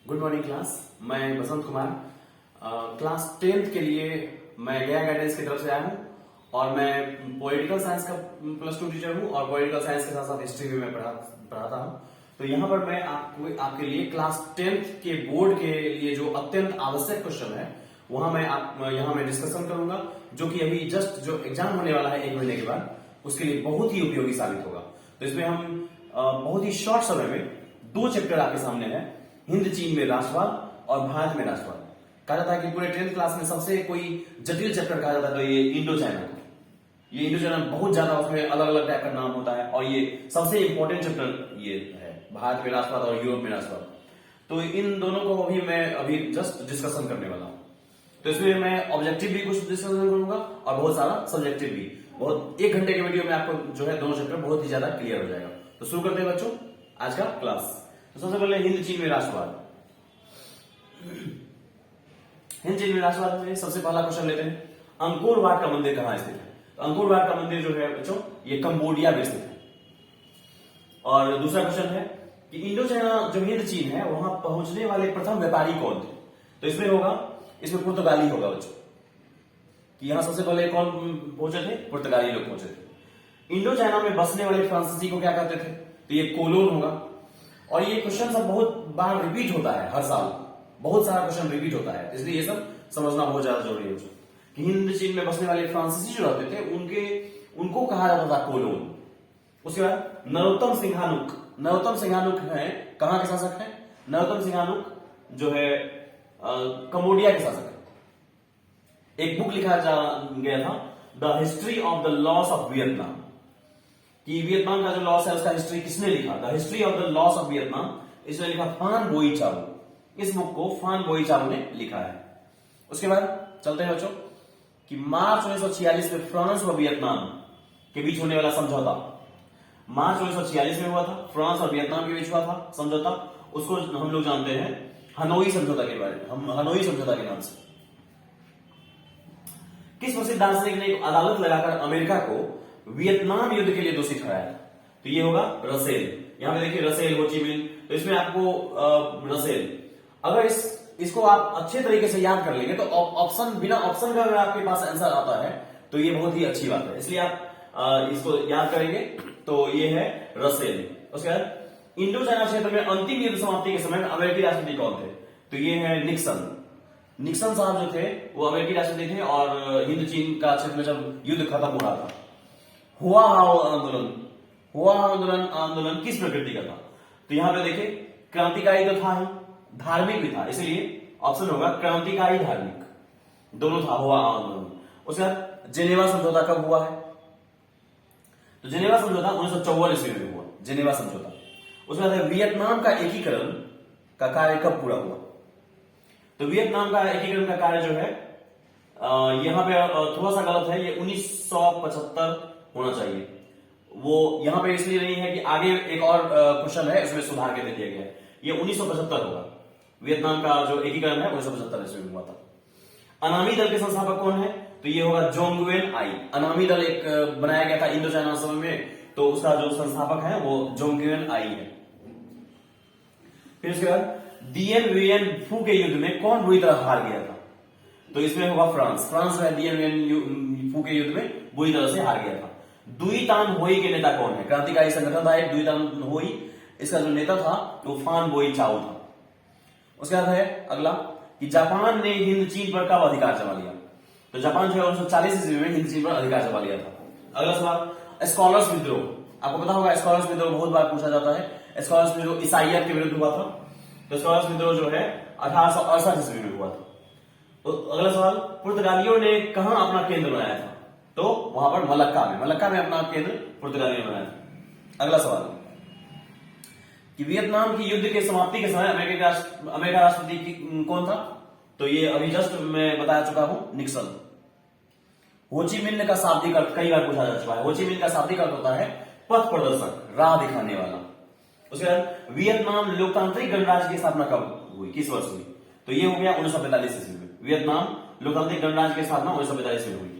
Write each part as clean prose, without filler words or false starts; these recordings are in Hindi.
Good morning class. मैं बसंत कुमार क्लास 10th के लिए मैं गया गाइडेंस की तरफ से आया हूँ और मैं पॉलिटिकल साइंस का +2 टीचर हूँ और पॉलिटिकल साइंस के साथ साथ हिस्ट्री भी मैं पढ़ाता हूँ। तो यहाँ पर मैं आपके लिए क्लास 10th के बोर्ड के लिए जो अत्यंत आवश्यक क्वेश्चन है वहां मैं डिस्कशन करूंगा, जो कि अभी जस्ट जो एग्जाम होने वाला है 1 महीने के बाद, उसके लिए बहुत ही उपयोगी साबित होगा। तो इसमें हम बहुत ही शॉर्ट समय में 2 चैप्टर आपके सामने है, हिंद चीन में राष्ट्रवाद और भारत में राष्ट्रवाद। कहा जाता है कि पूरे 10th क्लास में सबसे कोई जटिल चैप्टर कहा जाता है तो ये इंडो चाइना को। ये इंडो चाइना बहुत ज्यादा, उसमें अलग अलग टाइप का नाम होता है और ये सबसे इंपॉर्टेंट चैप्टर ये है, भारत में राष्ट्रवाद और यूरोप में राष्ट्रवाद। तो इन दोनों को मैं जस्ट डिस्कशन करने वाला हूं। तो इसमें मैं ऑब्जेक्टिव भी कुछ डिस्कशन करूंगा और बहुत सारा सब्जेक्टिव भी। बहुत 1 घंटे के वीडियो में आपको जो है दोनों चैप्टर बहुत ही ज्यादा क्लियर हो जाएगा। तो शुरू करते हैं बच्चों आज का क्लास। तो सबसे पहले हिंद चीन में राष्ट्रवाद। हिंद चीन में राष्ट्रवाद में सबसे पहला क्वेश्चन लेते हैं, अंकोर वाट का मंदिर कहां स्थित है? तो अंकोर वाट का मंदिर जो है बच्चों ये कंबोडिया में स्थित है। और दूसरा क्वेश्चन है कि इंडो चाइना जो हिंद चीन है वहां पहुंचने वाले प्रथम व्यापारी कौन थे? तो इसमें पुर्तगाली होगा बच्चों, कि यहां सबसे पहले कौन पहुंचे थे? पुर्तगाली लोग पहुंचे थे। इंडो चाइना में बसने वाले फ्रांसीसी को क्या कहते थे? तो ये कोलोन होगा। और ये क्वेश्चन सब बहुत बार रिपीट होता है, हर साल बहुत सारा क्वेश्चन रिपीट होता है, इसलिए ये सब समझना बहुत ज्यादा जरूरी है कि हिंद चीन में बसने वाले फ्रांसीसी जो रहते थे उनको कहा जाता था कोलोन। उसके बाद नरोत्तम सिंघानुक है, कहां के शासक है? नरोत्तम सिंघानुक जो है कंबोडिया के शासक है। एक बुक लिखा गया था, the history of the loss of Vietnam, कि वियतनाम का जो लॉस है उसका हिस्ट्री किसने लिखा? The history of the loss of Vietnam, इसने लिखा फान बोई चाओ। इस बुक को फान बोई चाओ ने लिखा है। उसके बाद चलते हैं बच्चों कि मार्च 1946 में फ्रांस व वियतनाम के बीच होने वाला समझौता, मार्च 1946 में हुआ था, फ्रांस और वियतनाम के बीच हुआ था समझौता। उसको हम लोग जानते हैं हनोई समझौता के बारे में, हम हनोई समझौता के नाम से। किस प्रसिद्ध दार्शनिक ने अदालत लगाकर अमेरिका को वियतनाम युद्ध के लिए दोषी ठहराया था? तो ये होगा रसेल। यहां पे देखिए रसेल, हो ची मिन। तो इसमें आपको रसेल, अगर इसको आप अच्छे तरीके से याद कर लेंगे तो बिना ऑप्शन का अगर आपके पास आंसर आता है तो ये बहुत ही अच्छी बात है, इसलिए आप इसको याद करेंगे। तो ये है रसेल। उसके बाद इंडो चाइना क्षेत्र में अंतिम युद्ध समाप्ति के समय में अमेरिकी राष्ट्रपति कौन थे? तो ये है निक्सन साहब जो थे वो अमेरिकी राष्ट्रपति थे और हिंद चीन का क्षेत्र में जब युद्ध खत्म हो रहा था। हुआ आंदोलन किस प्रकृति का था? तो यहां पे देखिए क्रांतिकारी तो था ही, धार्मिक भी था, इसलिए ऑप्शन होगा क्रांतिकारी धार्मिक, दोनों था हुआ आंदोलन। उसके बाद जेनेवा समझौता कब हुआ है? तो जेनेवा समझौता 1954 ईस्वी में हुआ, जेनेवा समझौता। उसके बाद वियतनाम का एकीकरण का कार्य कब पूरा हुआ? तो वियतनाम का एकीकरण का कार्य जो है यहां पे थोड़ा सा गलत है, ये 1975 होना चाहिए। वो यहां पे इसलिए नहीं है कि आगे एक और क्वेश्चन है इसमें सुधार के दे दिया गया है, ये 1975 होगा। वियतनाम का जो एकीकरण है 1975 ईस्वी में हुआ था। अनामी दल के संस्थापक कौन है? तो ये होगा जोंगवेन आई। अनामी दल एक बनाया गया था इंडो चाइना समय में, तो उसका जो संस्थापक है वो जोंगवेन आई है। फिर उसके बाद दियन वियन फू के युद्ध में कौन बुरी तरह हार गया था? तो इसमें होगा फ्रांस जो है दियन वियन फू के युद्ध में बुरी तरह से हार गया था। दुई तान होई के नेता कौन है? क्रांतिकारी संगठन था एक दुई तान होई, इसका जो नेता था वो फान बोई चाओ था। उसके बाद है अगला कि जापान ने हिंद चीन पर कब अधिकार जमा लिया? तो जापान जो है 1940 ईस्वी में हिंद चीन पर अधिकार जमा लिया था। अगला सवाल स्कॉलर्स विद्रोह, आपको पता होगा स्कॉलर्स विद्रोह बहुत बार पूछा जाता है। स्कॉलर्स विद्रोह ईसाइयत के विरुद्ध हुआ था, तो स्कॉलर्स विद्रोह जो है 1868 ईस्वी में हुआ था। तो अगला सवाल, पुर्तगालियों ने कहां अपना केंद्र बनाया था? तो वहां पर मलक्का में अपना केंद्र पुर्तगालियों ने बनाया था। अगला सवाल कि वियतनाम की युद्ध के समाप्ति के समय अमेरिका राष्ट्रपति कौन था? तो ये अभी जस्ट मैं बता चुका हूं, निक्सन। हो ची मिन्ह का शाब्दिक अर्थ कई बार पूछा जा चुका है। हो ची मिन्ह का शाब्दिक अर्थ होता है पथ प्रदर्शक, राह दिखाने वाला। उसके बाद वियतनाम लोकतांत्रिक गणराज्य की स्थापना कब हुई, किस वर्ष हुई? तो ये हो गया 1945 ईस्वी में। वियतनाम लोकतांत्रिक गणराज्य की स्थापना 1945 में हुई।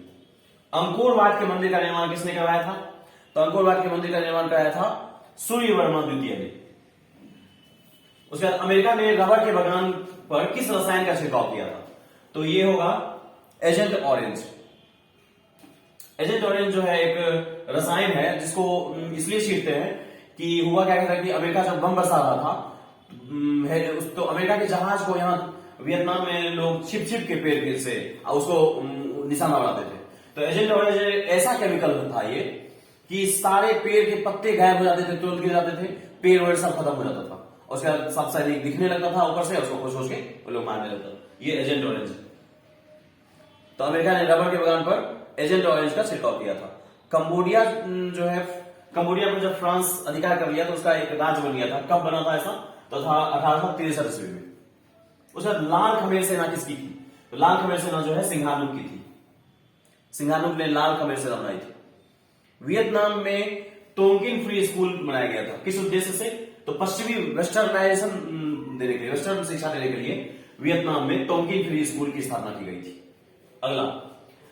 अंकोर वाट के मंदिर का निर्माण किसने करवाया था? तो अंकोर वाट के मंदिर का निर्माण कराया था सूर्यवर्मा द्वितीय ने। उसके बाद अमेरिका ने रबर के बागान पर किस रसायन का छिड़काव किया था? तो ये होगा एजेंट ऑरेंज। एजेंट ऑरेंज जो है एक रसायन है जिसको इसलिए छींटते हैं कि हुआ क्या कहता है कि अमेरिका जब बम बरसा रहा था तो अमेरिका के जहाज को यहाँ वियतनाम में लोग छिप छिप के पेड़ से उसको निशाना बनाते थे। तो एजेंट ऑरेंज ऐसा केमिकल था ये कि सारे पेड़ के पत्ते गायब हो जाते थे, तुरंत गिर जाते थे, पेड़ वेड़ सब खत्म हो जाता था। उसके बाद सब सैनिक दिखने लगता था ऊपर से, उसको खोज के वो लोग मारने लगता था। ये एजेंट ऑरेंज। तो अमेरिका ने रबर के बागान पर एजेंट ऑरेंज का छिड़काव किया था। कंबोडिया जो है, कंबोडिया में जब फ्रांस अधिकार कर लिया तो उसका एक राज्य बन गया था। कब बना था ऐसा? तो था 1863 ईस्वी में। उसके बाद लाल खमेर सेना किसकी थी? तो लाल खमेर सेना जो है सिंघानुक की थी। सिंघानुक ने लाल खमेर सेना बनाई थी। वियतनाम में तोंगिन फ्री स्कूल बनाया गया था। किस उद्देश्य से? तो पश्चिमी वेस्टर्नाइजेशन देने के लिए, वेस्टर्न शिक्षा देने के लिए वियतनाम में तोंगिन फ्री स्कूल की स्थापना की गई थी। अगला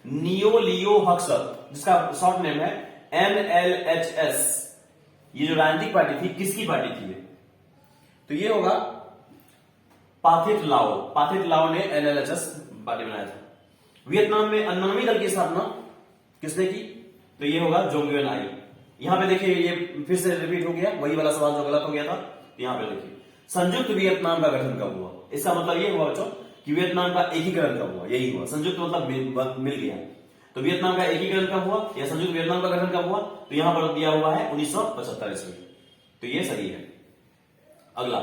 नियो लियो हक्सर, जिसका शॉर्ट नेम है NLHS। ये जो राजनीतिक पार्टी थी, किसकी पार्टी थी ये? तो ये होगा पाथित लाओ। पाथित लाओ ने NLHS पार्टी बनाया था। वियतनाम में अन्नामी दल की स्थापना किसने की? तो ये होगा जोंगवेन आई। यहां पे देखिए ये फिर से रिपीट हो गया, वही वाला सवाल जो गलत हो गया था। यहां पे देखिए संयुक्त वियतनाम का गठन कब हुआ? इसका मतलब ये हुआ बच्चों कि वियतनाम का एकीकरण कब हुआ? यही हुआ। संयुक्त मतलब मिल गया। तो वियतनाम का एकीकरण कब हुआ या संयुक्त वियतनाम का गठन कब हुआ? तो यहां पर दिया हुआ है 1975 ईस्वी। तो ये सही है। अगला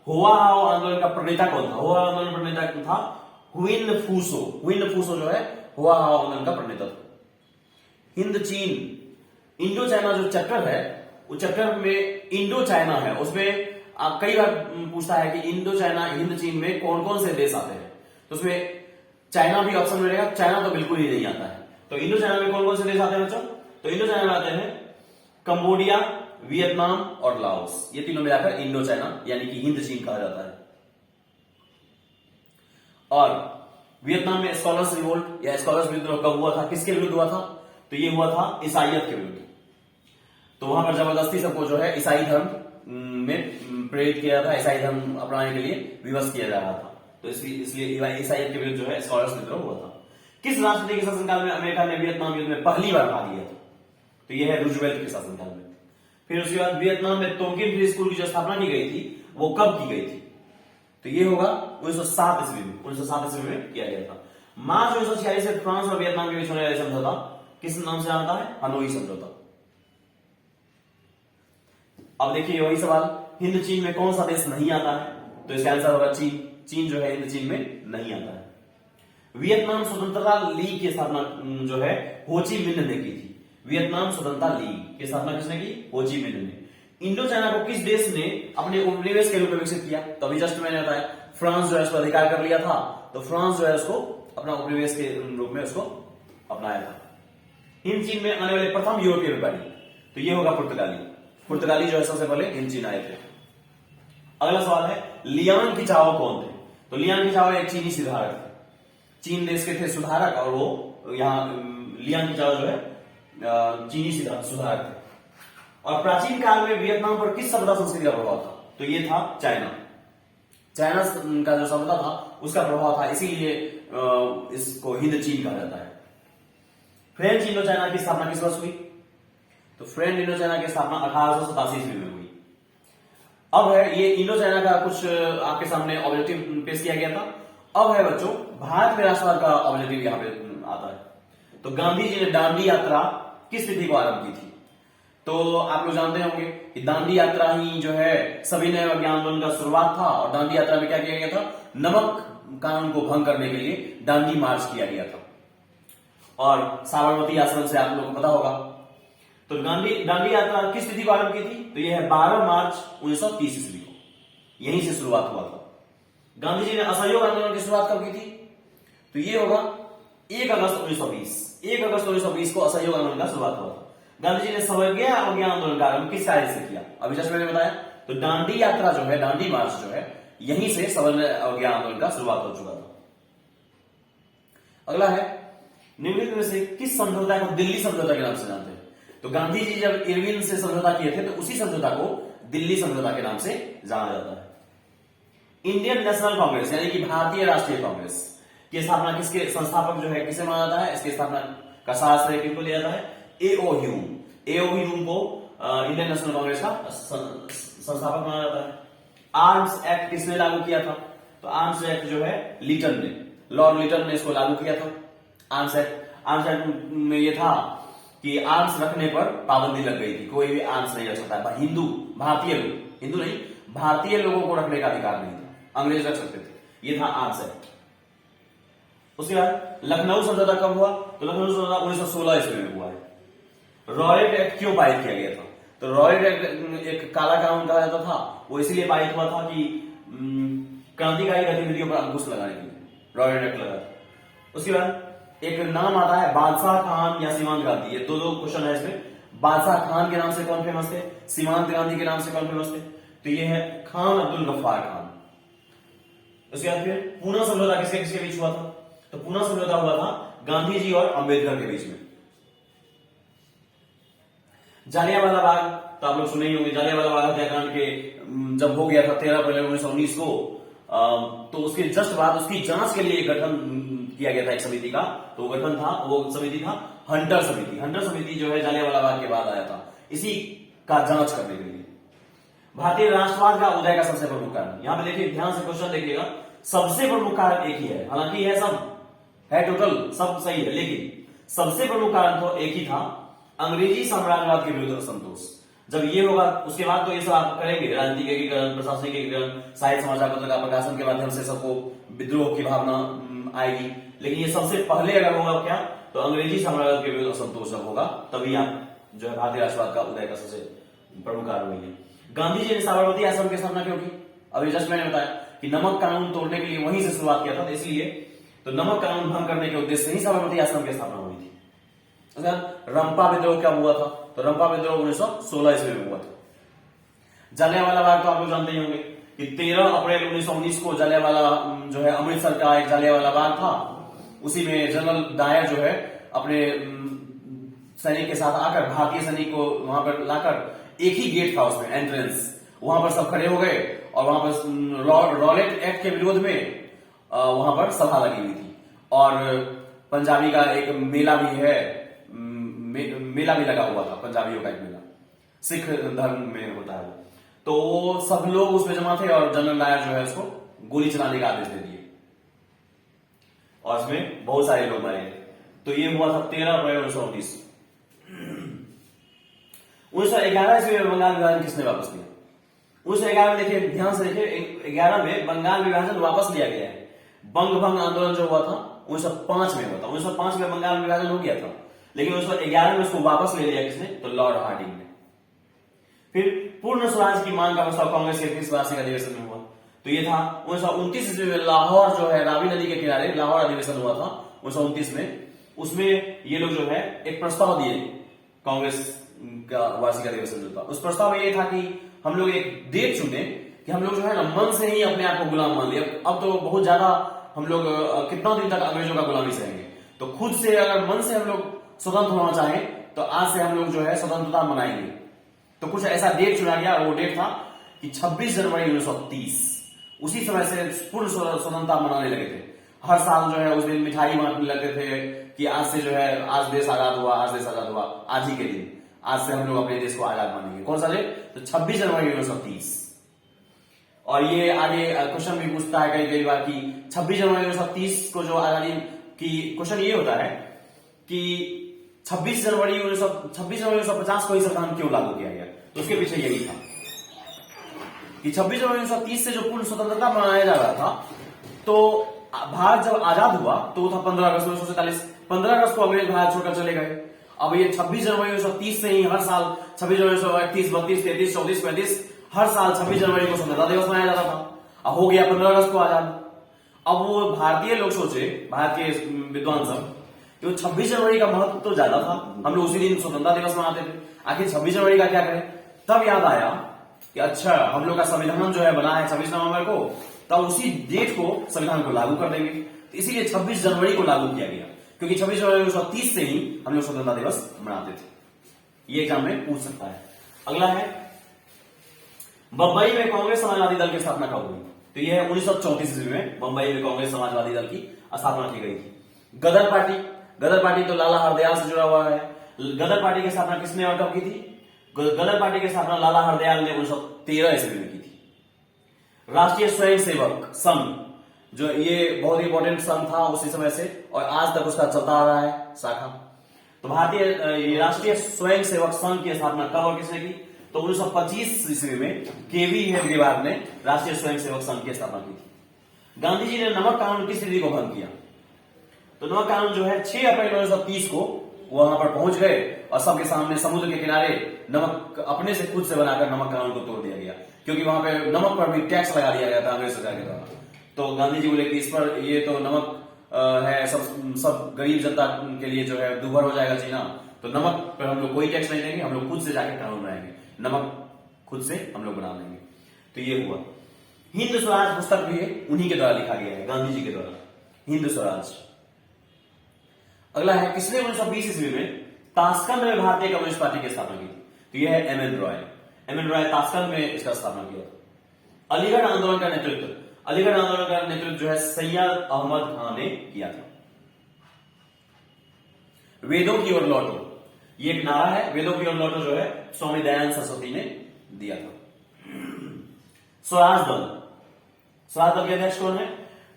हुआ हाओ आंदोलन का प्रणेता कौन था? हुआ आंदोलन प्रणेता था हुइन फूसो। हुइन फूसो जो है हुआ हाओ आंदोलन का प्रणेता था। हिंद चीन इंडो चाइना जो चैप्टर है, उस चैप्टर में इंडो चाइना है, उसमें कई बार पूछता है कि इंडो चाइना हिंद चीन में कौन कौन से देश आते हैं। तो उसमें चाइना भी ऑप्शन में रहेगा। चाइना तो बिल्कुल ही नहीं आता है। तो इंडो चाइना में कौन कौन से देश आते हैं बच्चों? तो इंडो चाइना में आते हैं कंबोडिया, वियतनाम और लाओस। ये तीनों मिलाकर इंडो चाइना यानी कि हिंद चीन कहा जाता है। और वियतनाम में स्कॉलर्स रिवोल्ट या स्कॉलर्स विद्रोह कब हुआ था? किसके विरुद्ध हुआ था? तो ये हुआ था ईसाइयत के विरुद्ध। तो वहां पर जबरदस्ती सबको जो है ईसाई धर्म में प्रेरित किया था, ईसाई धर्म अपनाने के लिए विवश किया जा रहा था। तो इसलिए ईसाइयत के विरुद्ध जो है स्कॉलर्स विद्रोह हुआ था। किस राष्ट्रपति के शासनकाल में अमेरिका ने वियतनाम युद्ध में पहली बार भाग लिया था? तो यह है रूजवेल्ट के शासनकाल में। फिर उसके बाद वियतनाम में तोंगिन फ्री स्कूल की जो स्थापना की गई थी वो कब की गई थी? तो ये होगा 1907 ईस्वी में। 1907 ईस्वी में किया गया था। मार्च 1946 से फ्रांस और वियतनाम के बीच होने वाला समझौता किस नाम से आता है? हनोई समझौता। अब देखिए वही सवाल, हिंद चीन में कौन सा देश नहीं आता है? तो इसका आंसर होगा चीन। चीन जो है हिंद चीन में नहीं आता है। वियतनाम स्वतंत्रता लीग की स्थापना जो है हो ची मिन्ह ने की थी। वियतनाम स्वतंत्रता लीग की स्थापना किसने की? हो ची मिन्ह ने। इंडो चाइना को किस देश ने अपने उपनिवेश के रूप में विकसित किया? तो अभी जस्ट मैंने बताया फ्रांस जो है उसको अधिकार कर लिया था। तो फ्रांस जो है उसको अपना उपनिवेश के रूप में उसको अपनाया था। हिंद चीन में आने वाले प्रथम यूरोपीय व्यापारी, तो ये होगा पुर्तगाली। पुर्तगाली जो है सबसे पहले हिंद चीन आए थे। अगला सवाल है लियांग किचाओ कौन थे? तो लियांग किचाओ एक चीनी सुधारक थे। चीन देश के थे सुधारक और वो यहाँ लियांग किचाओ जो है चीनी सुधारक थे। और प्राचीन काल में वियतनाम पर किस सभ्यता संस्कृति का प्रभाव था? तो ये था चाइना। चाइना का जो सभ्यता था उसका प्रभाव था, इसीलिए इसको हिंद चीन कहा जाता है। फ्रेंच इंडो चाइना की स्थापना किस वर्ष हुई? तो फ्रेंच इंडो चाइना की स्थापना 1887 ईस्वी में हुई। अब है ये इंडो चाइना का कुछ आपके सामने ऑब्जेक्टिव पेश किया गया था। अब है बच्चों भारत में राष्ट्रवाद का ऑब्जेक्टिव यहां पे आता है। तो गांधी जी ने दांडी यात्रा किस तिथि को आरंभ की थी? तो आप लोग जानते होंगे कि दांडी यात्रा ही जो है सविनय अभियान आंदोलन का शुरुआत था। और दांडी यात्रा में क्या किया गया था? नमक कानून को भंग करने के लिए दांडी मार्च किया गया था। और साबरमती आश्रम से आप लोगों को पता होगा। तो दांडी यात्रा किस तिथि को आरंभ की थी? तो यह है 12 मार्च 1930 ईस्वी को। यहीं से शुरुआत हुआ था। गांधी जी ने असहयोग आंदोलन की शुरुआत कब की थी? तो ये होगा 1 अगस्त 1920। 1 अगस्त 1920 को असहयोग आंदोलन का शुरुआत हुआ था। गांधी जी ने सवर्गीय अवज्ञा आंदोलन का आरंभ किस कार्य से किया? अभी जस्ट मैंने बताया। तो दांडी यात्रा जो है, दांडी मार्च जो है, यहीं से सवर्गीय अवज्ञा आंदोलन का शुरुआत हो चुका था। अगला है निम्नलिखित में से किस समझौता को दिल्ली समझौता के नाम से जानते हैं? तो गांधी जी जब इरविन से समझौता किए थे तो उसी समझौता को दिल्ली समझौता के नाम से जाना जाता है। इंडियन नेशनल कांग्रेस यानी कि भारतीय राष्ट्रीय कांग्रेस की स्थापना किसके संस्थापक जो है किसे माना जाता है, इसकी स्थापना का साहस किनको दिया जाता है, एओ ह्यूम। एओ ह्यूम को इंडियन नेशनल कांग्रेस का संस्थापक माना जाता है। आर्म्स एक्ट किसने लागू किया था, तो आर्म्स एक्ट जो है लिटन ने, लॉर्ड लिटन ने इसको लागू किया था। आर्म्स एक्ट में ये था कि आर्म्स रखने पर पाबंदी लग गई थी, कोई भी आर्म्स नहीं रख सकता है। हिंदू भारतीय लोग, हिंदू नहीं भारतीय लोगों को रखने का अधिकार नहीं था, अंग्रेज रख सकते थे। ये था आर्म्स एक्ट। उसके बाद लखनऊ समझौता कब हुआ, तो लखनऊ समझौता 1916 ईस्वी में हुआ है। रॉयट एक्ट क्यों पारित किया गया था, तो रॉयट एक्ट एक काला कानून कहा जाता था, वो इसलिए पारित हुआ था कि क्रांतिकारी गतिविधियों पर अंकुश लगाने के लिए रॉयट एक्ट लगा था। उसके बाद एक नाम आता है बादशाह खान या सीमांत गांधी, ये दो क्वेश्चन है इसमें। बादशाह खान के नाम से कौन फेमस थे, सीमांत गांधी के नाम से कौन फेमस थे, तो ये है खान अब्दुल गफ्फार खान। उसके बाद फिर पूना समझौता किसके किसके बीच हुआ था, तो पूना समझौता हुआ था गांधी जी और अंबेडकर के बीच में। जालियांवाला बाग तो आप लोग सुने ही होंगे, जालियांवाला बाग हत्याकांड के जब हो गया था 13 अप्रैल 1919 को, तो उसके जस्ट बाद उसकी जांच के लिए गठन किया गया था एक समिति का, तो गठन था, वो समिति था हंटर समिति। हंटर समिति जो है जालियांवाला बाग के बाद आया था इसी का जांच करने के लिए। भारतीय राष्ट्रवाद का उदय का सबसे प्रमुख कारण, यहां पे देखिए ध्यान से क्वेश्चन देखिएगा, सबसे प्रमुख कारण एक ही है, हालांकि है सब है टोटल सब सही है, लेकिन सबसे प्रमुख कारण तो एक ही था, अंग्रेजी साम्राज्यवाद के विरुद्ध असंतोष। जब ये होगा उसके बाद तो ये सब आप करेंगे, राजनीतिक एकीकरण, प्रशासनिक एकीकरण, साहित्य समाचार पत्र का प्रकाशन के माध्यम से सबको विद्रोह की भावना आएगी, लेकिन ये सबसे पहले अगर होगा क्या, तो अंग्रेजी साम्राज्यवाद के विरुद्ध असंतोष जब होगा तभी आप जो है भारतीय राष्ट्रवाद का उदय का सबसे प्रमुख कारण वही है। गांधी जी ने साबरमती आश्रम की स्थापना क्यों की, अभी जस्ट मैंने बताया कि नमक कानून तोड़ने के लिए वहीं से शुरुआत किया था, तो इसलिए तो नमक कानून भंग करने के उद्देश्य से ही साबरमती आश्रम की स्थापना हुई थी। रंपा विद्रोह क्या हुआ था, तो रंपा विद्रोह 1916 ईस्वी में हुआ था। जालियांवाला बाग तो आप लोग जानते ही होंगे कि 13 अप्रैल 1919 को जालियांवाला जो है अमृतसर का एक जालियांवाला बाग था, उसी में जनरल डायर जो है अपने सैनिक के साथ आकर भारतीय सैनिक को वहां पर लाकर एक ही गेट था उसमें एंट्रेंस, वहां पर सब खड़े हो गए और वहां पर रॉलेट एक्ट के विरोध में वहां पर सभा लगी हुई थी। और पंजाबी का एक मेला भी है, मेला भी लगा हुआ था, पंजाबियों का एक मेला सिख धर्म में होता है, तो वो सब लोग उसमें जमा थे और जनरल डायर जो है उसको गोली चलाने का आदेश दे दिए और इसमें बहुत सारे लोग मारे गए। तो ये हुआ था 13 अप्रैल 1919। 1911 ईस्वी में बंगाल विभाजन किसने वापस लिया, 1911 में देखिए ध्यान से देखिए 11 में बंगाल विभाजन वापस लिया गया है। बंग भंग आंदोलन जो हुआ था 1905 में हुआ था, 1905 में बंगाल विभाजन हो गया था, लेकिन 1911 में उसको वापस ले लिया किसने, तो लॉर्ड हार्डिंग ने। फिर पूर्ण स्वराज की मांग का प्रस्ताव कांग्रेस के 30 वार्षिक अधिवेशन में हुआ, तो ये था 1929 ईस्वी में लाहौर जो है रावी नदी के किनारे लाहौर अधिवेशन हुआ था 1929 में। उसमें ये लोग जो है एक प्रस्ताव दिए, कांग्रेस का वार्षिक अधिवेशन जो था, उस प्रस्ताव में ये था कि हम लोग एक डेट चुने कि हम लोग जो है ना मन से ही अपने आप को गुलाम मान लिया, अब तो बहुत ज्यादा हम लोग कितना दिन तक अंग्रेजों का गुलामी सहेंगे, तो खुद से अगर मन से हम लोग स्वतंत्र होना चाहें तो आज से हम लोग जो है स्वतंत्रता मनाएंगे। तो कुछ ऐसा डेट चुना गया और वो डेट था कि 26 जनवरी 1930। उसी समय से पूर्ण स्वतंत्रता मनाने लगे थे। हर साल जो है उस दिन मिठाई बांटने लगे थे कि आज से जो है आज देश आजाद हुआ, आज देश आजाद हुआ, आज ही के दिन आज से हम लोग अपने देश को आजाद मानेंगे। कौन सा डेट, तो 26 जनवरी 1930। और ये आगे क्वेश्चन भी पूछता है कई बार कि 26 जनवरी 1930 को जो आजादी की क्वेश्चन ये होता है कि 26 जनवरी 1950 को ही संविधान क्यों लागू किया गया, तो उसके पीछे यही था कि 26 जनवरी 1930 से जो पूर्ण स्वतंत्रता मनाया जा रहा था, तो भारत जब आजाद हुआ तो था 15 अगस्त 1947। 15 अगस्त को अंग्रेज भारत छोड़कर चले गए। अब ये 26 जनवरी 1930 से ही हर साल 26 जनवरी 1931, 32, 33, 34, 35 हर साल 26 जनवरी को स्वतंत्रता दिवस मनाया जाता था। अब हो गया 15 अगस्त को आजाद। अब वो भारतीय लोग सोचे, भारत के विद्वान सब, तो 26 जनवरी का महत्व तो ज्यादा था, हम लोग उसी दिन स्वतंत्रता दिवस मनाते थे, आखिर 26 जनवरी का क्या करें। तब याद आया कि अच्छा हम लोग का संविधान जो है बना है 26 नवंबर को, तब उसी डेट को संविधान को लागू कर देंगे। तो इसीलिए 26 जनवरी को लागू किया गया, क्योंकि 26 जनवरी 1930 से ही हम लोग स्वतंत्रता दिवस मनाते थे। ये एग्जाम में पूछ सकता है। अगला है बम्बई में कांग्रेस समाजवादी दल की स्थापना कब हुई, तो यह 1934 ईस्वी में मुंबई में कांग्रेस समाजवादी दल की स्थापना की गई थी। गदर पार्टी तो लाला हरदयाल से जुड़ा हुआ है। गदर पार्टी की स्थापना किसने और कब की थी? गदर पार्टी की स्थापना लाला हरदयाल ने 1913 ईस्वी में की थी। राष्ट्रीय स्वयंसेवक संघ, जो ये बहुत इंपॉर्टेंट संघ था उसी समय से और आज तक उसका चलता आ रहा है शाखा। तो भारतीय राष्ट्रीय स्वयंसेवक संघ की स्थापना कब और किसने की? तो 1925 ईस्वी में केवी हेडगेवार ने राष्ट्रीय स्वयंसेवक संघ की स्थापना की थी। गांधी जी ने नमक कानून की स्थिति को भंग किया। तो नमक कानून जो है 6 अप्रैल 1930 को वहां पर पहुंच गए और सबके सामने समुद्र के किनारे नमक अपने से खुद से बनाकर नमक कानून को तोड़ दिया गया, क्योंकि वहां पे नमक पर भी टैक्स लगा दिया गया था अंग्रेज सरकार के द्वारा। तो गांधी जी बोले कि इस पर ये तो नमक है, सब गरीब जनता के लिए जो है दूभर हो जाएगा जीना, तो नमक पर हम लोग कोई टैक्स नहीं देंगे, हम लोग खुद से जाके कानून बनाएंगे, नमक खुद से हम लोग बना लेंगे। तो ये हुआ। हिंद स्वराज पुस्तक भी उन्हीं के द्वारा लिखा गया है, गांधी जी के द्वारा, हिंद स्वराज। अगला है किसने 1920 ईस्वी में ताशकंद में भारतीय कम्युनिस्ट पार्टी की स्थापना की? तो यह है एम एन रॉय ताशकंद में इसका स्थापना किया था। अलीगढ़ आंदोलन का नेतृत्व जो है सैयद अहमद खान ने किया था। वेदों की ओर लौटो, ये एक नारा है, वेदों की ओर लौटो जो है स्वामी दयानंद सरस्वती ने दिया था। स्वराज दल के अध्यक्ष कौन है?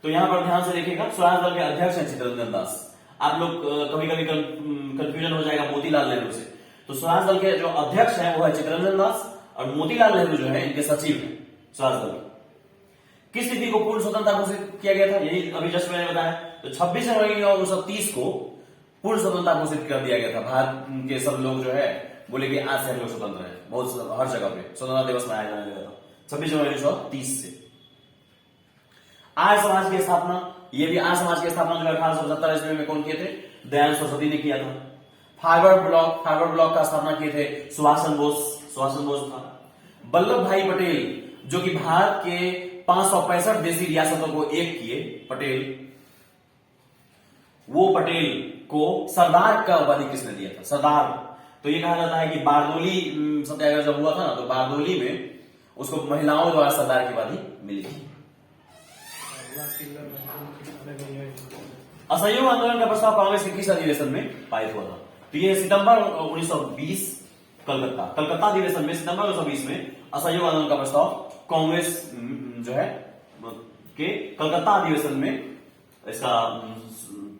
तो यहां पर ध्यान से देखिएगा, स्वराज दल के अध्यक्ष हैं चित्तरंजन दास। आप लोग कभी कभी कंफ्यूजन हो जाएगा मोतीलाल नेहरू से। तो स्वराज दल के जो अध्यक्ष हैं वो है चित्तरंजन दास और मोतीलाल नेहरू जो है इनके सचिव हैं स्वराज दल। किस तिथि को पूर्ण स्वतंत्रता घोषित किया गया था? यही अभी जस्ट मैंने बताया। तो 26 जनवरी 1930 को पूर्ण स्वतंत्रता घोषित कर दिया गया था। भारत के सब लोग जो है बोले कि आज से हम लोग स्वतंत्र हैं, बहुत हर जगह पे स्वतंत्रता दिवस मनाया जाने लगा था 26 जनवरी 1930 से। आर्य समाज की स्थापना, ये भी आर्य समाज की स्थापना जो 1875 ईस्वी में कौन किए थे? दयानंद सरस्वती ने किया था। फारवर्ड ब्लॉक का स्थापना किए थे सुभाष चंद्र बोस था। वल्लभ भाई पटेल जो कि भारत के 565 देशी रियासतों को एक किए, पटेल को सरदार का उपाधि किसने दिया था? सरदार। तो ये कहा जाता है कि बारदोली सत्याग्रह जब हुआ था ना, तो बारदोली में उसको महिलाओं द्वारा सरदार की उपाधि मिली थी। असहयोग आंदोलन का प्रस्ताव कांग्रेस के किस अधिवेशन में पारित हुआ था? तो ये सितंबर 1920 कलकत्ता अधिवेशन में सितंबर 1920 में असहयोग आंदोलन का प्रस्ताव कांग्रेस जो है के कलकत्ता अधिवेशन में इसका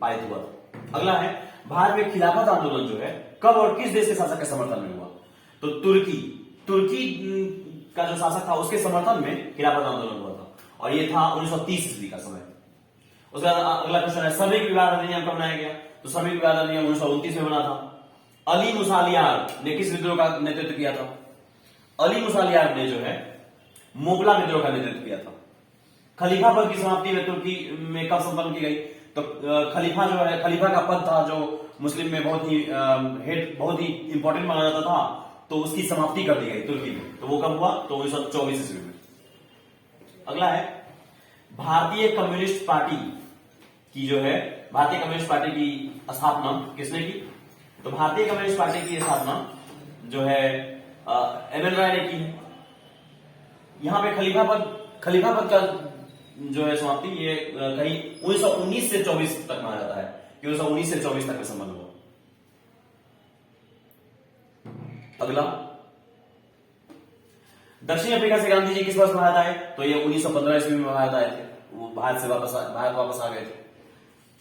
पारित हुआ था। अगला है भारत में खिलाफत आंदोलन जो है कब और किस देश के शासक के समर्थन में हुआ? तो तुर्की का जो शासक था उसके समर्थन में खिलाफत आंदोलन हुआ था और ये था 1930 ईस्वी का समय। उसके बाद अगला क्वेश्चन है श्रमिक विवाद अधिनियम कब बनाया गया? तो श्रमिक विवाद अधिनियम 1929 में बना था। अली मुसालियार ने किस विद्रोह का नेतृत्व किया था? अली मुसालियार ने जो है मोगला विद्रोह का नेतृत्व किया था। खलीफा पद की समाप्ति में तुर्की में कब संपन्न की गई? तो खलीफा जो है, खलीफा का पद था जो मुस्लिम में बहुत ही इंपॉर्टेंट माना जाता था, तो उसकी समाप्ति कर दी गई तुर्की में। तो वो कब हुआ? तो 1924 ईस्वी में। अगला है भारतीय कम्युनिस्ट पार्टी की स्थापना किसने की? तो भारतीय कम्युनिस्ट पार्टी की स्थापना जो है एम एन रॉय ने की है। यहां पे खलीफा पद का जो है समाप्ति ये कहीं 1919 से 24 तक माना जाता है कि 1919 से 24 तक में संबंध हुआ। अगला दक्षिण अफ्रीका से गांधी जी किस वर्ष भारत आए? तो ये 1915 ईस्वी में भारत आए थे। वो भारत वापस आ गए थे।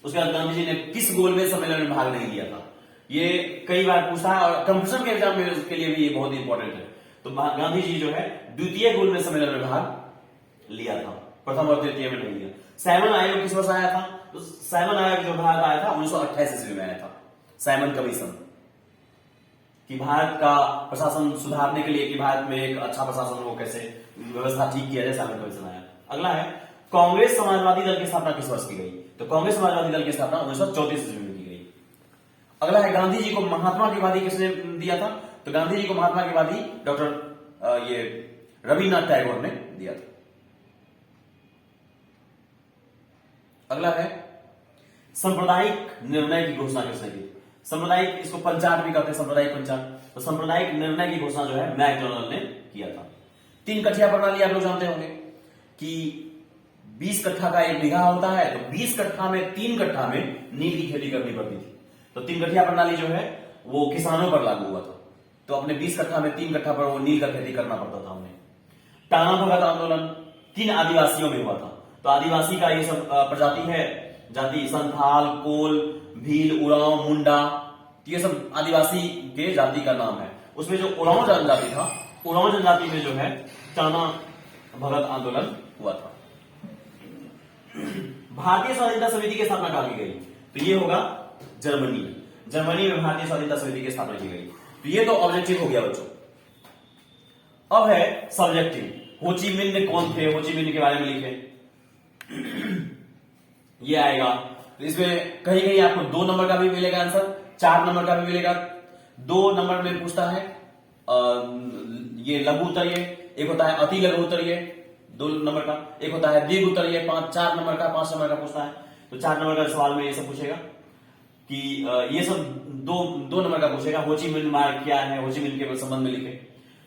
उसके बाद गांधी जी ने किस गोलमेज सम्मेलन में भाग नहीं लिया था? ये कई बार पूछा है और कंपटीशन के एग्जाम में के लिए भी ये बहुत इंपॉर्टेंट है। तो गांधी जी जो है द्वितीय गोलमेज सम्मेलन में भाग लिया था, प्रथम और तृतीय में नहीं लिया। साइमन आयोग किस वर्ष आया था? तो साइमन आयोग जो भारत आया था 1928 ईस्वी में आया था। साइमन कमीशन कि भारत का प्रशासन सुधारने के लिए, कि भारत में एक अच्छा प्रशासन हो, कैसे व्यवस्था ठीक किया जाए, साइमन कमीशन आया। अगला है कांग्रेस समाजवादी दल की स्थापना किस वर्ष की गई? तो कांग्रेस समाजवादी दल की स्थापना 1934 ईस्वी में की गई। अगला है गांधी जी को महात्मा की उपाधि किसने दिया था? तो गांधी जी को महात्मा की उपाधि डॉक्टर ये रविन्द्रनाथ टैगोर ने दिया था। अगला है सांप्रदायिक निर्णय की घोषणा किसने की? सांप्रदायिक, इसको पंचाट भी कहते हैं, सांप्रदायिक पंचाट। तो सांप्रदायिक निर्णय की घोषणा जो है मैकडॉनल्ड ने किया था। 3 कठिया प्रणाली आप लोग जानते होंगे कि 20 कट्ठा का 1 बीघा होता है, तो 20 कट्ठा में 3 कट्ठा में नील की खेती करनी पड़ती थी। तो 3 कट्ठा प्रणाली जो है वो किसानों पर लागू हुआ था, तो अपने 20 कट्ठा में 3 कट्ठा पर वो नील का खेती करना पड़ता था उन्हें। टाना भगत आंदोलन किन आदिवासियों में हुआ था? तो आदिवासी का ये सब प्रजाति है, जाति संथाल, कोल, भील, उरांव, मुंडा, ये सब आदिवासी के जाति का नाम है। उसमें जो उरांव जनजाति था, उरांव जनजाति में जो है टाना भगत आंदोलन हुआ था। भारतीय स्वाधीनता समिति की स्थापना कहां की गई? तो ये होगा जर्मनी में। जर्मनी में भारतीय स्वाधीनता समिति की स्थापना की गई। तो ये तो ऑब्जेक्टिव हो गया बच्चों। अब है सब्जेक्टिव। हो ची मिन्ह कौन थे? हो ची मिन्ह के बारे में लिखे, ये आएगा। तो इसमें कहीं कहीं आपको 2 नंबर का भी मिलेगा आंसर, 4 नंबर का भी मिलेगा। 2 नंबर में पूछता है ये लघु उत्तरीय, एक होता है अति लघु उत्तरीय 2 नंबर का, एक होता है दीर्घ उत्तरीय 4 नंबर का, 5 नंबर का पूछता है। तो 4 नंबर का सवाल में ये सब पूछेगा कि ये सब 2 नंबर का पूछेगा। हो ची मिन्ह मार्ग क्या है? हो ची मिन्ह के संबंध में लिखे।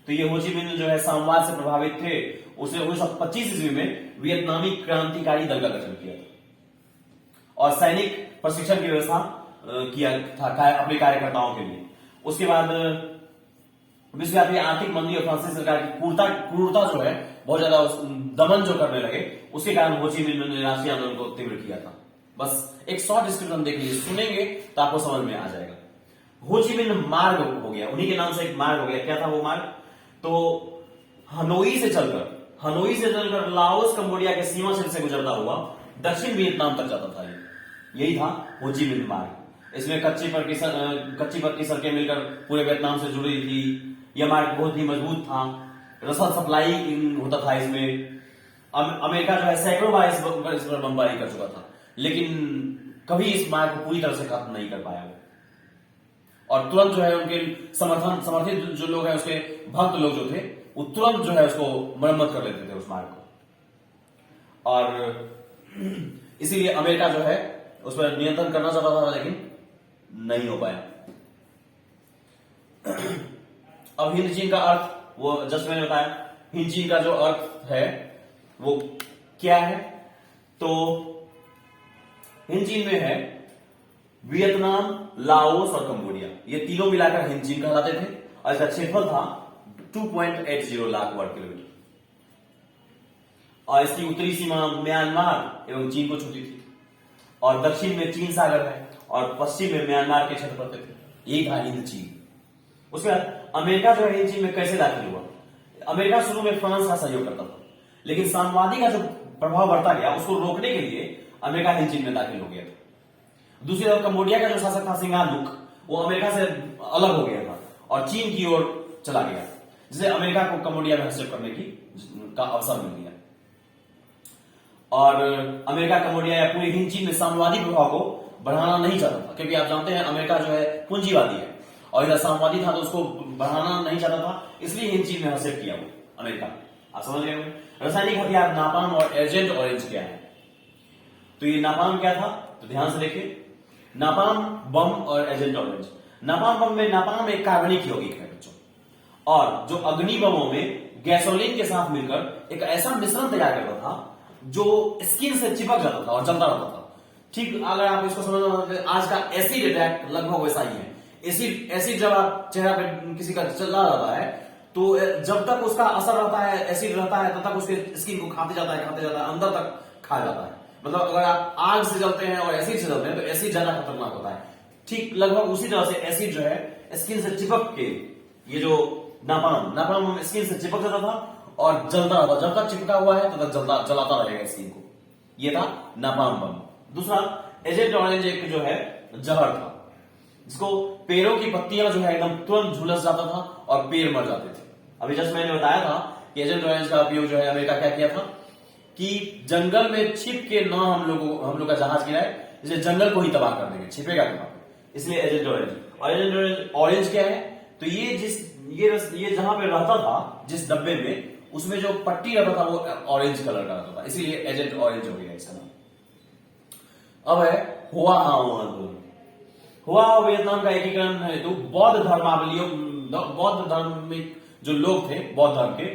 तो ये हो ची मिन्ह जो है साम्यवाद से प्रभावित थे। उसने 1925 ईस्वी में वियतनामी क्रांतिकारी दल का गठन किया था और सैनिक प्रशिक्षण की व्यवस्था किया था अपने कार्यकर्ताओं के लिए। उसके बाद विश्वव्यापी आर्थिक मंदी और फ्रांसीसी सरकार की क्रूरता जो है बहुत ज्यादा दमन जो करने लगे, उसके कारण हो ची मिन्ह ने राष्ट्रीय आंदोलन को तीव्र किया था। बस एक शॉर्ट डिस्क्रिप्शन देख लीजिए, सुनेंगे तो आपको समझ में आ जाएगा। हो ची मिन्ह मार्ग हो गया, उन्हीं के नाम से एक मार्ग हो गया। क्या था वो मार्ग? तो हनोई से चलकर लाओस कंबोडिया के सीमा क्षेत्र से गुजरता हुआ दक्षिण वियतनाम तक जाता था। यही था हो ची मिन्ह मार्ग। इसमें कच्ची पक्की सड़कें मिलकर पूरे वियतनाम से जुड़ी थी। यह मार्ग बहुत ही मजबूत था, रसद सप्लाई होता था इसमें। अमेरिका जो है सैकड़ों बार इस पर बमबारी कर चुका था, लेकिन कभी इस मार्ग को पूरी तरह से खत्म नहीं कर पाया वो। और तुरंत जो है उनके समर्थित जो लोग हैं, उसके भक्त लोग जो थे, वो तुरंत जो है उसको मरम्मत कर लेते थे उस मार्ग को। और इसीलिए अमेरिका जो है उस पर नियंत्रण करना चाहता था, लेकिन नहीं हो पाया। अब हिंद चीन का अर्थ, वो जस्ट मैंने बताया, हिंद चीन का जो अर्थ है वो क्या है? तो हिंद चीन में है वियतनाम, लाओस और कंबोडिया, ये तीनों मिलाकर हिंद चीन कहलाते थे। और इसका क्षेत्रफल था 2.80 लाख वर्ग किलोमीटर। और इसकी उत्तरी सीमा म्यांमार एवं चीन को छूती थी, और दक्षिण में चीन सागर है, और पश्चिम में म्यांमार के क्षेत्र पड़ते थे। यही था हिंद चीन। उसके बाद अमेरिका जो है हिंद चीन में कैसे दाखिल हुआ? अमेरिका शुरू में फ्रांस का सहयोग करता था, लेकिन साम्यवादी का जो प्रभाव बढ़ता गया, उसको रोकने के लिए अमेरिका हिंद चीन में दाखिल हो गया था। दूसरी तरफ कंबोडिया का जो शासक था सिंगानुक, वो अमेरिका से अलग हो गया था और चीन की ओर चला गया, जिससे अमेरिका को कंबोडिया में हस्तक्षेप करने का अवसर मिल गया। और अमेरिका कंबोडिया या पूरे हिंद चीन में साम्यवादी प्रभाव को बढ़ाना नहीं चाहता था, क्योंकि आप जानते हैं अमेरिका जो है पूंजीवादी है और इधर साम्यवादी था, तो उसको बढ़ाना नहीं चाहता था, इसलिए हिंद चीन में हस्तक्षेप किया वो अमेरिका। आप समझ गए होंगे। रासायनिक हथियार नापाम और एजेंट ऑरेंज क्या है? तो ये नापाम क्या था? तो ध्यान से देखिए, नापाम बम और एजेंट ऑरेंज। नापाम बम में नापाम एक कार्बनिक यौगिक है बच्चों, और जो अग्नि बमों में गैसोलीन के साथ मिलकर एक ऐसा मिश्रण तैयार करता था जो स्किन से चिपक जाता था और जलता रहता था। ठीक अगर आप इसको समझना, आज का एसिड अटैक लगभग वैसा ही है। एसिड जब आप चेहरा पे किसी का चला जाता है, तो जब तक उसका असर रहता है, एसिड रहता है, तब तक उसके स्किन को खाते जाता है, अंदर तक खा जाता है। मतलब अगर आप आग से जलते हैं और एसिड से जलते हैं, तो एसिड ज्यादा खतरनाक होता है। ठीक लगभग उसी तरह से एसिड जो है स्किन से चिपक के, ये जो नापाम स्किन से चिपक जाता था और जलता रहता, जब तक चिपका हुआ है तब तक जलाता रहेगा स्किन को। ये था नापाम बम। दूसरा एजेंट ऑरेंज एक जो है जहर था, जिसको पेड़ों की पत्तियां जो है एकदम तुरंत झुलस जाता था और पेड़ मर जाते थे। अभी जस्ट मैंने बताया था कि एजेंट ऑरेंज का उपयोग जो है अमेरिका क्या किया था कि जंगल में छिप के ना हम लोग का जहाज गिराए, इसलिए जंगल को ही तबाह कर देंगे, छिपेगा कहां पे, इसलिए एजेंट ऑरेंज। और एजेंट ऑरेंज क्या है? तो ये जहां पे रहता था, जिस डब्बे में, उसमें जो पट्टी रहता था वो ऑरेंज कलर का रहता था, इसीलिए एजेंट ऑरेंज हो गया इसका नाम। अब है हुआ आंदोलन। हुआ वियतनाम का एकीकरण है, तो बौद्ध धार्मिक जो लोग थे बौद्ध धर्म के,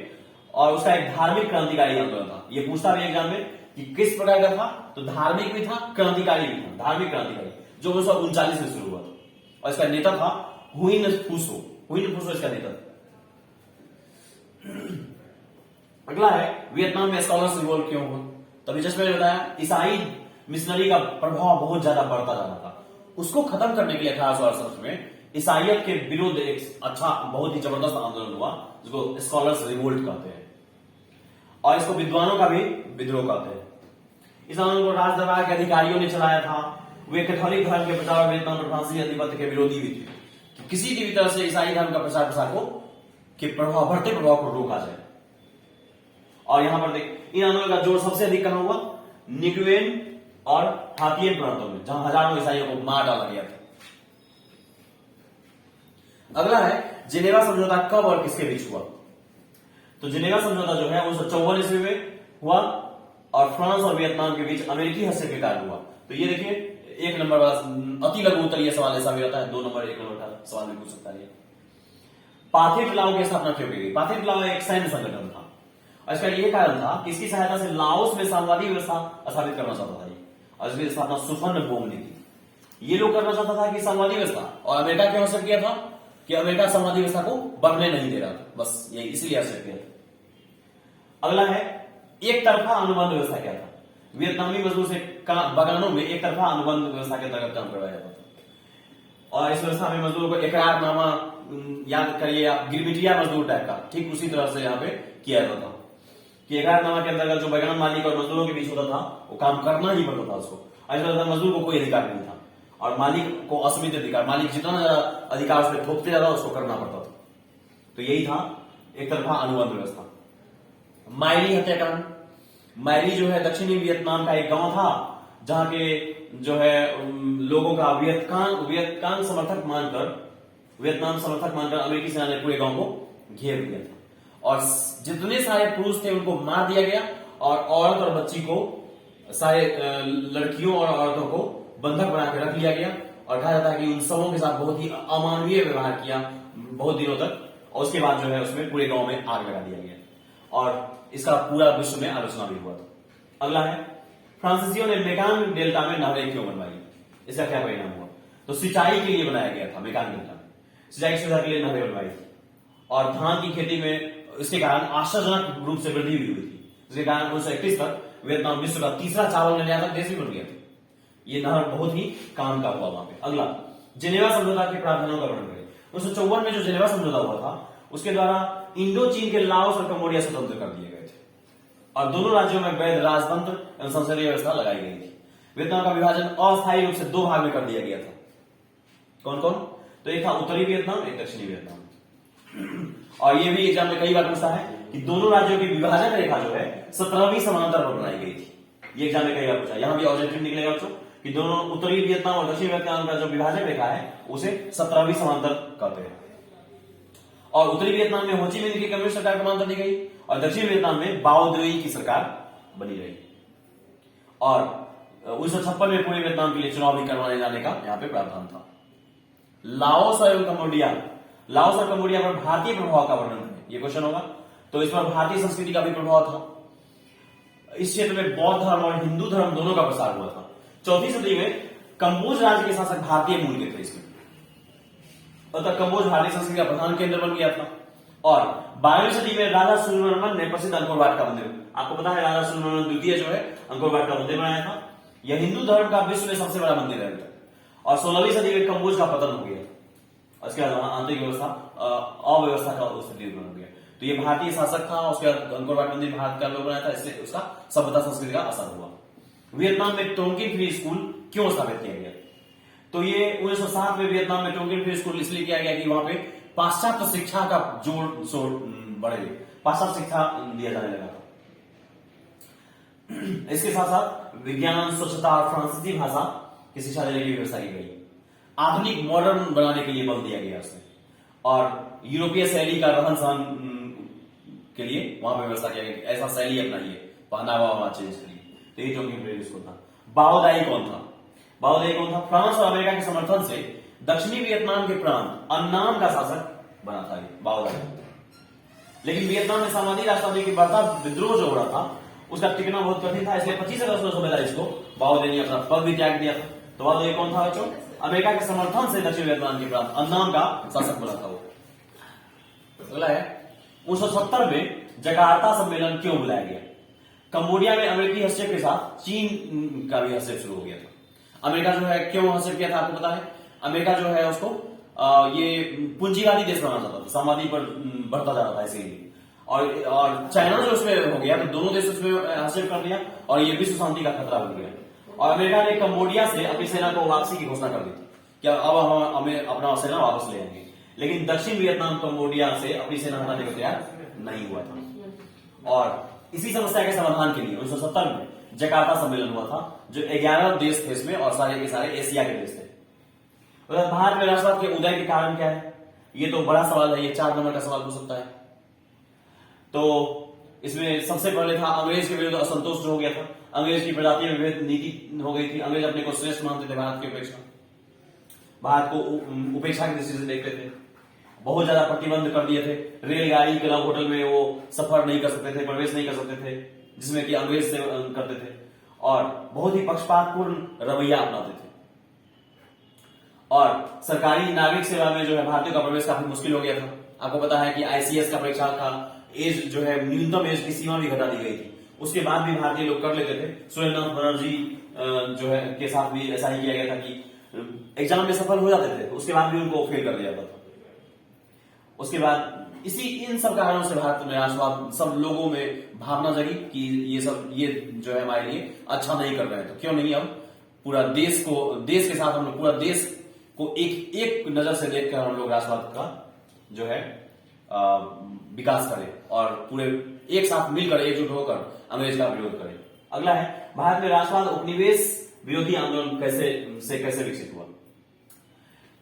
और उसका एक धार्मिक क्रांतिकारी आंदोलन था। ये पूछता भी एग्जाम में कि किस प्रकार का था, तो धार्मिक भी था, क्रांतिकारी भी था। धार्मिक क्रांतिकारी जो 1939 में शुरू हुआ था, और इसका नेता था हुइन फूसो। हुइन फूसो इसका नेता था। अगला है वियतनाम में स्कॉलर्स रिवोल्ट क्यों हुआ। तभी जैसे मैंने बताया, ईसाई मिशनरी का प्रभाव बहुत ज्यादा बढ़ता जा रहा था। उसको खत्म करने के लिए 1868 में ईसाइयत के विरुद्ध एक अच्छा बहुत ही जबरदस्त आंदोलन हुआ, जिसको स्कॉलर्स रिवोल्ट कहते हैं, और इसको विद्वानों का भी विद्रोह कहते हैं। इस आंदोलन को राज दरबार के अधिकारियों ने चलाया था। वे कैथोलिक धर्म के प्रचार और वियतनाम पर फ्रांसीसी आधिपत्य के विरोधी भी थे, कि किसी की भी तरह से ईसाई धर्म का प्रचार प्रसार को के प्रभाव, बढ़ते प्रभाव को रोका जाए। और यहां पर देख, इन आंदोलन का जोर सबसे अधिक कहां हुआ, निगुएन और हातियन प्रांतों में, जहां हजारों ईसाइयों को मार डाला गया था। अगला है जिनेवा समझौता कब और किसके बीच हुआ। तो जिनेवा समझौता जो है 1954 ईस्वी में हुआ, और फ्रांस और वियतनाम के बीच अमेरिकी हस्तक्षेप के कारण हुआ। तो ये देखिए, एक नंबर वाला अति लघु उत्तरीय सवाल ऐसा भी रहता है, 2 नंबर 1 नंबर का सवाल भी पूछ सकता है। पाथिट लाओ की स्थापना क्यों की गई। पाथिट लाओ एक सैन्य संगठन था, और इसका यह कारण था कि इसकी सहायता से लाओस में साम्यवादी व्यवस्था स्थापित करना चाहता था, और इसकी स्थापना सुफन बोंग ने की। ये लोग करना चाहता था कि साम्यवादी व्यवस्था, और अमेरिका क्यों असर किया था कि अमेरिका साम्यवादी व्यवस्था को बढ़ने नहीं दे रहा था, बस ये इसलिए असर किया था। अगला है एक तरफा अनुबंध व्यवस्था क्या था। वियतनामी मजदूर से बगानों में एक तरफा अनुबंध व्यवस्था के अंतर्गत काम करवाया जाता था, और इस व्यवस्था में मजदूरों को इकरारनामा, याद करिए आप, गिरमिटिया मजदूर टाइप का, ठीक उसी तरह से यहाँ पे किया जाता था कि इकरारनामा के अंतर्गत जो बगान मालिक और मजदूरों के बीच होता था, वो काम करना ही पड़ता था उसको। ऐसा मजदूर को कोई अधिकार नहीं था, और मालिक को असीमित अधिकार, मालिक जितना ज्यादा अधिकार उस पर थोपते ज्यादा उसको करना पड़ता था। तो यही था एक तरफा अनुबंध व्यवस्था। मायरी हत्याकांड। मायरी जो है दक्षिणी वियतनाम का एक गांव था, जहां के जो है लोगों का वियतकांग समर्थक मानकर अमेरिकी सेना ने पूरे गांव को घेर लिया था, और जितने सारे पुरुष थे उनको मार दिया गया, और औरत और बच्ची को, सारे लड़कियों और औरतों को बंधक बना के रख लिया गया, और कहा जाता है कि उन सबों के साथ बहुत ही अमानवीय व्यवहार किया बहुत दिनों तक, और उसके बाद जो है उसमें पूरे गांव में आग लगा दिया गया, और इसका पूरा विश्व में आलोचना भी हुआ था। अगला है फ्रांसीसियों ने मेकांग डेल्टा में नहरें क्यों बनवाई, इसका क्या परिणाम हुआ। तो सिंचाई के लिए बनाया गया था, मेकांग डेल्टा में सिंचाई सुविधा के लिए नहरें बनवाई थी, और धान की खेती में इसके कारण आश्चर्यजनक रूप से वृद्धि भी हुई थी, जिसके कारण 1931 तक वियतनाम विश्व का तीसरा चावल निर्यातक देश भी बन गया था। ये नहर बहुत ही काम का हुआ वहां पे। अगला जिनेवा समझौता के प्रावधानों का वर्णन करें। 1954 में जो जिनेवा समझौता हुआ था, उसके द्वारा इंडो चीन के लाओस और कंबोडिया स्वतंत्र कर दिए गए थे, और दोनों राज्यों में वैध राजतंत्र एवं संसदीय व्यवस्था लगाई गई थी। वियतनाम का विभाजन अस्थायी रूप से 2 भाग में कर दिया गया था। कौन कौन, तो एक था उत्तरी वियतनाम, एक दक्षिणी वियतनाम। और ये भी एग्जाम में कई बार पूछा है कि दोनों राज्यों की विभाजन रेखा जो है 17वीं समांतर पर बनाई गई थी। ये एग्जाम में कई बार पूछा, यहां भी ऑब्जेक्टिव निकलेगा बच्चों कि दोनों उत्तरी वियतनाम और दक्षिणी वियतनाम का जो विभाजन रेखा है उसे 17वीं समांतर कहते हैं। और उत्तरी वियतनाम में हो ची मिन्ह की कम्युनिस्ट सरकार को मान्यता दी गई, और दक्षिण वियतनाम में बाओ दुई की सरकार बनी रही, और 1956 में पूरे वियतनाम के लिए चुनाव भी करवाने जाने का यहां पे प्रावधान था। लाओस एवं कंबोडिया। लाओस और कंबोडिया पर भारतीय प्रभाव का वर्णन करें, ये क्वेश्चन होगा। तो इस पर भारतीय संस्कृति का भी प्रभाव था। इस क्षेत्र में बौद्ध धर्म और हिंदू धर्म दोनों का प्रसार हुआ था। 4वीं सदी में कंबोज राज्य के शासक भारतीय मूल के थे इसमें, तब कंबोज भारतीय संस्कृति का प्रधान केंद्र बन गया था। और 12वीं सदी में राजा सूर्यवर्मन ने प्रसिद्ध अंकोर वाट का मंदिर, आपको पता है राजा सूर्यवर्मन द्वितीय जो है अंकोर वाट का मंदिर बनाया था। यह हिंदू धर्म का विश्व में सबसे बड़ा मंदिर है। और 16वीं सदी में कंबोज का पतन हो गया, उसके बाद आंतरिक व्यवस्था अव्यवस्था का स्थिति बन गया। तो ये भारतीय शासक था, उसके बाद अंकोर वाट मंदिर भारत का लोग बनाया था, इसलिए उसका सभ्यता संस्कृति का असर हुआ। वियतनाम में टोंकिन फ्री स्कूल क्यों स्थापित किया गया, तो ये 1907 में वियतनाम में टोंकिन फ्री स्कूल इसलिए किया गया कि वहां पे पाश्चात्य शिक्षा का जोर शोर बढ़े, पाश्चात्य शिक्षा दिया जाने लगा था। इसके साथ साथ विज्ञान, स्वच्छता और फ्रांसीसी भाषा की शिक्षा देने की व्यवस्था की गई। आधुनिक मॉडर्न बनाने के लिए बल दिया गया उसमें, और यूरोपीय शैली का रहन सहन के लिए वहां पर व्यवस्था किया गया, ऐसा शैली अपनाइए, पहनावा वहां चेंज करिए। तो ये टोंकिन फ्री स्कूल था। बाओदाई कौन था, बाओदाई कौन था, फ्रांस और अमेरिका के समर्थन से दक्षिणी वियतनाम के प्रांत अन्नाम का शासक बना था बाओदाई। लेकिन वियतनाम में सामाजिक राष्ट्रवादी के बढ़ता विद्रोह जो हो रहा था, उसका टिकना बहुत कठिन था, इसलिए 25 अगस्त 1942 को बाओ ने अपना पद भी त्याग दिया था। तो बाओ ये कौन था बच्चों? अमेरिका के समर्थन से दक्षिण वियतनाम के प्रांत अन्नाम का शासक बना था वो। अगला है 1970 में जकार्ता सम्मेलन क्यों बुलाया गया? कंबोडिया में अमेरिकी हस्तक्षेप के साथ चीन का भी हस्तक्षेप शुरू हो गया था। अमेरिका जो है क्यों हस्तक्षेप किया था आपको पता है? अमेरिका जो है उसको ये पूंजीवादी देश बनाना चाहता था, साम्यवादी पर बढ़ता जा रहा था इसीलिए। और चाइना जो उसमें हो गया तो दोनों देश उसमें हस्तक्षेप कर दिया और ये विश्व शांति का खतरा बन गया। और अमेरिका ने कंबोडिया से अपनी सेना को वापसी की घोषणा कर दी थी कि अब हमें अपना सेना वापस ले आएंगे, लेकिन दक्षिण वियतनाम कंबोडिया से अपनी सेना हटाने को तैयार नहीं हुआ था। और इसी समस्या के समाधान के लिए 1970 में जकार्ता सम्मेलन हुआ था, जो 11 देश थे इसमें और सारे के सारे एशिया के देश थे। भारत में राष्ट्रवाद के उदय के कारण क्या है? ये तो बड़ा सवाल है, ये 4 नंबर का सवाल हो सकता है। तो इसमें सबसे पहले था अंग्रेज के विरुद्ध असंतोष जो हो गया था। अंग्रेज की प्रजातीय विभेद नीति हो गई थी। अंग्रेज अपने को श्रेष्ठ मानते थे भारत की अपेक्षा, भारत को उपेक्षा की दृष्टि से देखते थे। बहुत ज्यादा प्रतिबंध कर दिए थे। रेलगाड़ी, क्लब, होटल में वो सफर नहीं कर सकते थे, प्रवेश नहीं कर सकते थे, जिसमें कि अंग्रेज से करते थे। और बहुत ही पक्षपातपूर्ण रवैया अपनाते थे। और सरकारी नागरिक सेवा में जो है भारतीयों का प्रवेश काफी मुश्किल हो गया था। आपको पता है कि आईसीएस का परीक्षा का एज जो है न्यूनतम एज की सीमा भी घटा दी गई थी। उसके बाद भी भारतीय लोग कर लेते थे। सुरेंद्रनाथ बनर्जी जो है के साथ भी ऐसा ही किया गया था कि एग्जाम में सफल हो जाते थे, उसके बाद भी उनको फेल कर दिया जाता था। उसके बाद इन सब कारणों से भारत में राष्ट्रवाद सब लोगों में भावना जगी कि ये जो है हमारे लिए अच्छा नहीं कर रहे हैं, तो क्यों नहीं अब पूरा देश के साथ हम लोग पूरा देश को एक नजर से देखकर हम लोग राष्ट्रवाद का जो है विकास करें और पूरे एक साथ मिलकर एकजुट होकर अंग्रेज का विरोध करें। अगला है भारत में राष्ट्रवाद उपनिवेश विरोधी आंदोलन कैसे विकसित हुआ?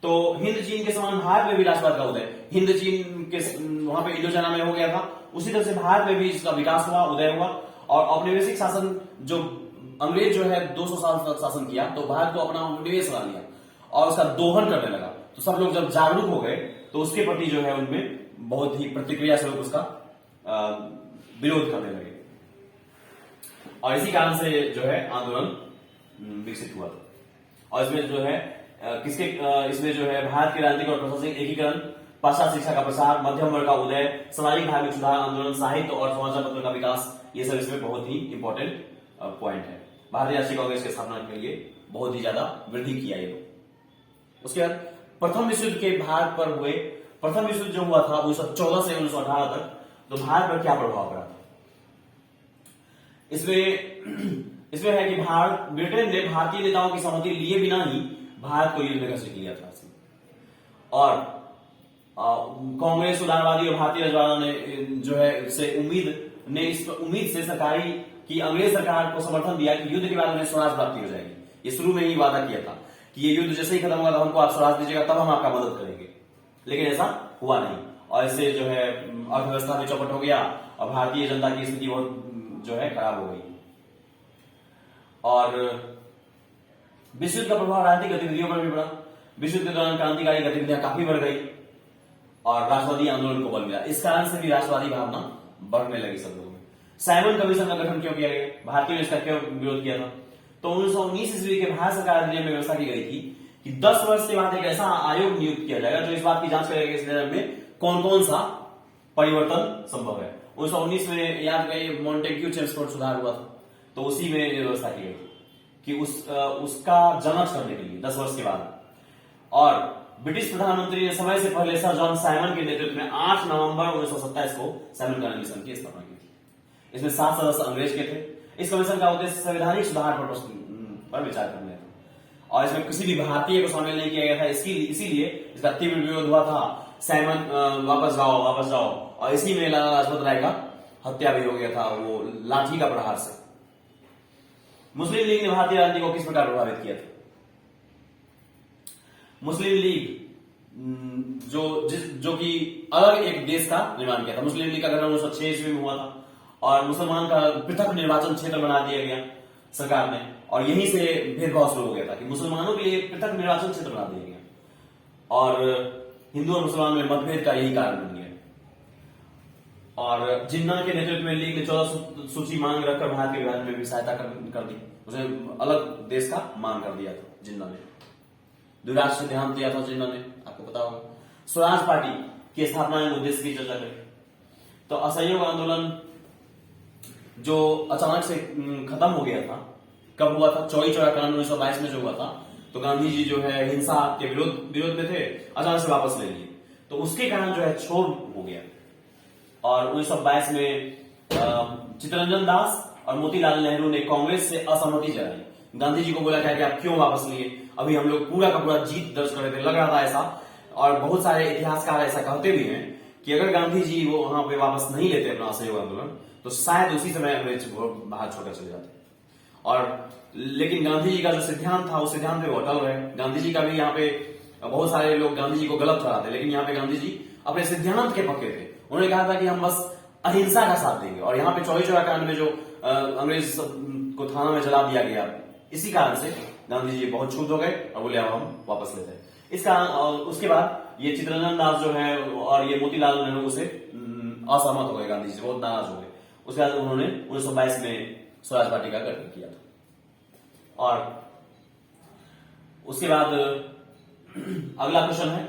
तो हिंद चीन के समान भारत में भी राष्ट्रवाद का उदय, हिंद चीन के वहां पे इंडो चाइना में हो गया था, उसी तरह से भारत में भी इसका विकास हुआ, उदय हुआ। और औपनिवेशिक शासन जो अंग्रेज जो है 200 साल तक शासन किया, तो भारत को अपना उपनिवेश बना लिया और उसका दोहन करने लगा। तो सब लोग जब जागरूक हो गए तो उसके प्रति जो है उनमें बहुत ही प्रतिक्रिया स्वरूप उसका विरोध करने लगे और इसी कारण से जो है आंदोलन विकसित हुआ था। और इसमें जो है इसमें जो है भारत के राजनीतिक और प्रशासनिक एकीकरण, पाश्चात्य शिक्षा का प्रसार, मध्यम वर्ग का उदय, सामाजिक धार्मिक सुधार आंदोलन, साहित्य और समाचार पत्र का विकास, ये सब इसमें बहुत ही इंपॉर्टेंट पॉइंट है। भारतीय राष्ट्रीय कांग्रेस के स्थापना के लिए बहुत ही ज्यादा वृद्धि किया ये लोग। उसके बाद प्रथम विश्व युद्ध के भारत पर हुए, प्रथम विश्व युद्ध जो हुआ था 1914 से 1918 तक, तो भारत पर क्या प्रभाव पड़ा था? इसमें है कि ब्रिटेन ने भारतीय नेताओं की सहमति लिए बिना ही भारत को युद्ध में घसीट लिया था। और कांग्रेस, उदारवादी और भारतीय रजवाड़ा ने जो है इस उम्मीद से सरकारी की अंग्रेज सरकार को समर्थन दिया कि युद्ध के बाद उन्हें स्वराज प्राप्ति हो जाएगी। ये शुरू में ही वादा किया था कि ये युद्ध जैसे ही खत्म होगा तो हमको आप स्वराज दीजिएगा, तब हम आपका मदद करेंगे। लेकिन ऐसा हुआ नहीं और इससे जो है अर्थव्यवस्था भी चौपट हो गया और भारतीय जनता की स्थिति बहुत जो है खराब हो गई। और विश्व युद्ध का प्रभाव राजनीतिक गतिविधियों पर भी पड़ा। विश्व युद्ध के दौरान क्रांतिकारी गतिविधियां काफी बढ़ गई और राष्ट्रवादी आंदोलन को बल मिला। इस कारण से भी राष्ट्रवादी भावना बढ़ने लगी सब लोगों में। साइमन कमीशन का गठन क्यों किया गया? भारतीयों ने इसका क्यों विरोध किया था? तो 1919 ईस्वी के भारत सरकार अधिनियम में व्यवस्था की गई थी कि 10 वर्ष के बाद एक ऐसा आयोग नियुक्त किया जाएगा जो इस बात की जांच करेगा इस निर्णय में कौन कौन सा परिवर्तन संभव है। 1919 में याद करिए मॉन्टेग्यू चेम्सफोर्ड सुधार हुआ था, तो उसी में व्यवस्था की गई कि उसका जांच करने के लिए 10 वर्ष के बाद। और ब्रिटिश प्रधानमंत्री ने समय से पहले सर जॉन साइमन के नेतृत्व में 8 नवंबर 1927 को साइमन कमीशन की स्थापना की थी। इसमें 7 सदस्य अंग्रेज के थे। इस कमीशन का उद्देश्य संवैधानिक सुधार पर विचार करने था और इसमें किसी भी भारतीय को शामिल नहीं किया गया था। इसीलिए इसका तीव्र विरोध हुआ था। साइमन वापस जाओ और इसी में लाला लाजपत राय का हत्या भी हो गया था, वो लाठी का प्रहार से। मुस्लिम लीग ने भारतीय राजनीति को किस प्रकार प्रभावित किया था? मुस्लिम लीग जो कि अलग एक देश का निर्माण किया था। मुस्लिम लीग का गठन 1906 ईस्वी में हुआ था और मुसलमान का पृथक निर्वाचन क्षेत्र बना दिया गया सरकार ने और यहीं से भेदभाव शुरू हो गया था कि मुसलमानों के लिए पृथक निर्वाचन क्षेत्र बना दिया गया और हिंदू और मुसलमान में मतभेद का यही कारण बन गया। और जिन्ना के नेतृत्व में लीग ने 14 सूची मांग रखकर भारत के विभाजन में भी सहायता कर दी। उसे अलग देश का मांग कर दिया था जिन्ना ने। द्विराष्ट्र से ध्यान दिया था जिन्ना ने, आपको पता होगा। स्वराज पार्टी की स्थापना में उद्देश्य की चर्चा करें तो असहयोग आंदोलन जो अचानक से खत्म हो गया था, कब हुआ था? चौरी चौरा कांड 1922 में जो हुआ था, तो गांधी जी जो है हिंसा के विरोध में थे, अचानक से वापस ले लिए, तो उसके कारण जो है छोड़ हो गया। और 1922 में चित्तरंजन दास और मोतीलाल नेहरू ने कांग्रेस से असहमति जताई। गांधी जी को बोला गया कि आप क्यों वापस लिए, अभी हम लोग पूरा का पूरा जीत दर्ज कर रहे थे, लग रहा था ऐसा। और बहुत सारे इतिहासकार ऐसा कहते भी हैं कि अगर गांधी जी वो वहां पे वापस नहीं लेते अपना असहयोग आंदोलन, तो शायद उसी समय अंग्रेज बाहर छोड़कर चले जाते। और लेकिन गांधी जी का जो सिद्धांत था उस सिद्धांत पे वो अटल रहे। गांधी जी का भी यहाँ पे बहुत सारे लोग गांधी जी को गलत ठहराते, लेकिन यहाँ पे गांधी जी अपने सिद्धांत के पक्के थे। उन्होंने कहा था कि हम बस अहिंसा का साथ देंगे। और यहाँ पे चौरी चौरा कांड में जो अंग्रेज को थाना में जला दिया गया, इसी कारण से गांधी जी बहुत क्षुब्ध हो गए और बोले अब हम वापस लेते हैं इसका। उसके बाद ये चित्तरंजन दास जो है और ये मोतीलाल नेहरू से असहमत हो गए, गांधी जी से बहुत नाराज हो गए। उसके बाद उन्होंने 1922 में स्वराज पार्टी का गठन किया था। और उसके बाद अगला क्वेश्चन है,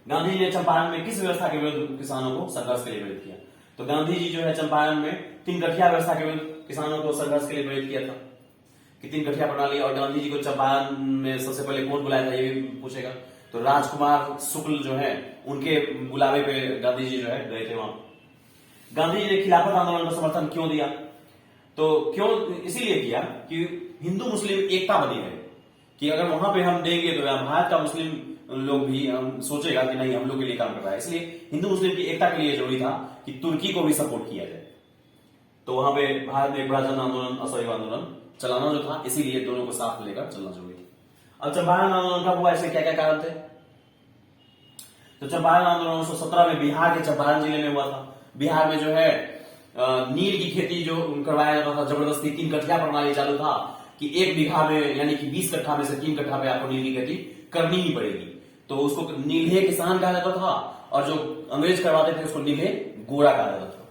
गांधी जी ने चंपारण में किस व्यवस्था के विरुद्ध किसानों को संघर्ष के लिए प्रेरित किया? तो गांधी जी जो है चंपारण में 3 गठिया व्यवस्था के विरुद्ध किसानों को संघर्ष के लिए प्रेरित किया था कि 3 गठिया प्रणाली। और गांधी जी को चंपारण में सबसे पहले कौन बुलाया था, ये भी पूछेगा। तो राजकुमार शुक्ल जो है उनके बुलावे पे गांधी जी जो है गए थे वहां। गांधी जी ने खिलाफत आंदोलन का समर्थन क्यों दिया? तो क्यों इसीलिए किया कि हिंदू मुस्लिम एकता बनी रहे, कि अगर वहां पे हम देंगे तो भारत का मुस्लिम लोग भी सोचेगा कि नहीं हम लोग के लिए काम कर रहा है। इसलिए हिंदू मुस्लिम की एकता के लिए जरूरी था कि तुर्की को भी सपोर्ट किया जाए। तो वहां पे भारत में एक बड़ा जन आंदोलन, असहयोग आंदोलन चलाना जो था, इसीलिए दोनों को साथ लेकर चलना जरूरी था। अब चंपारण आंदोलन कब हुआ, इसके क्या क्या कारण थे? तो चंपारण आंदोलन 1917 में बिहार के चंपारण जिले में हुआ था। बिहार में जो है नील की खेती जो करवाया जाता था जबरदस्ती, 3 गठिया प्रणाली चालू था कि 1 बीघा में यानी कि 20 कट्ठा में से 3 कट्ठा पे आपको नील की खेती करनी ही पड़ेगी। तो उसको नीले किसान कहा जाता था और जो अंग्रेज करवाते थे उसको नीले गोरा कहा जाता था।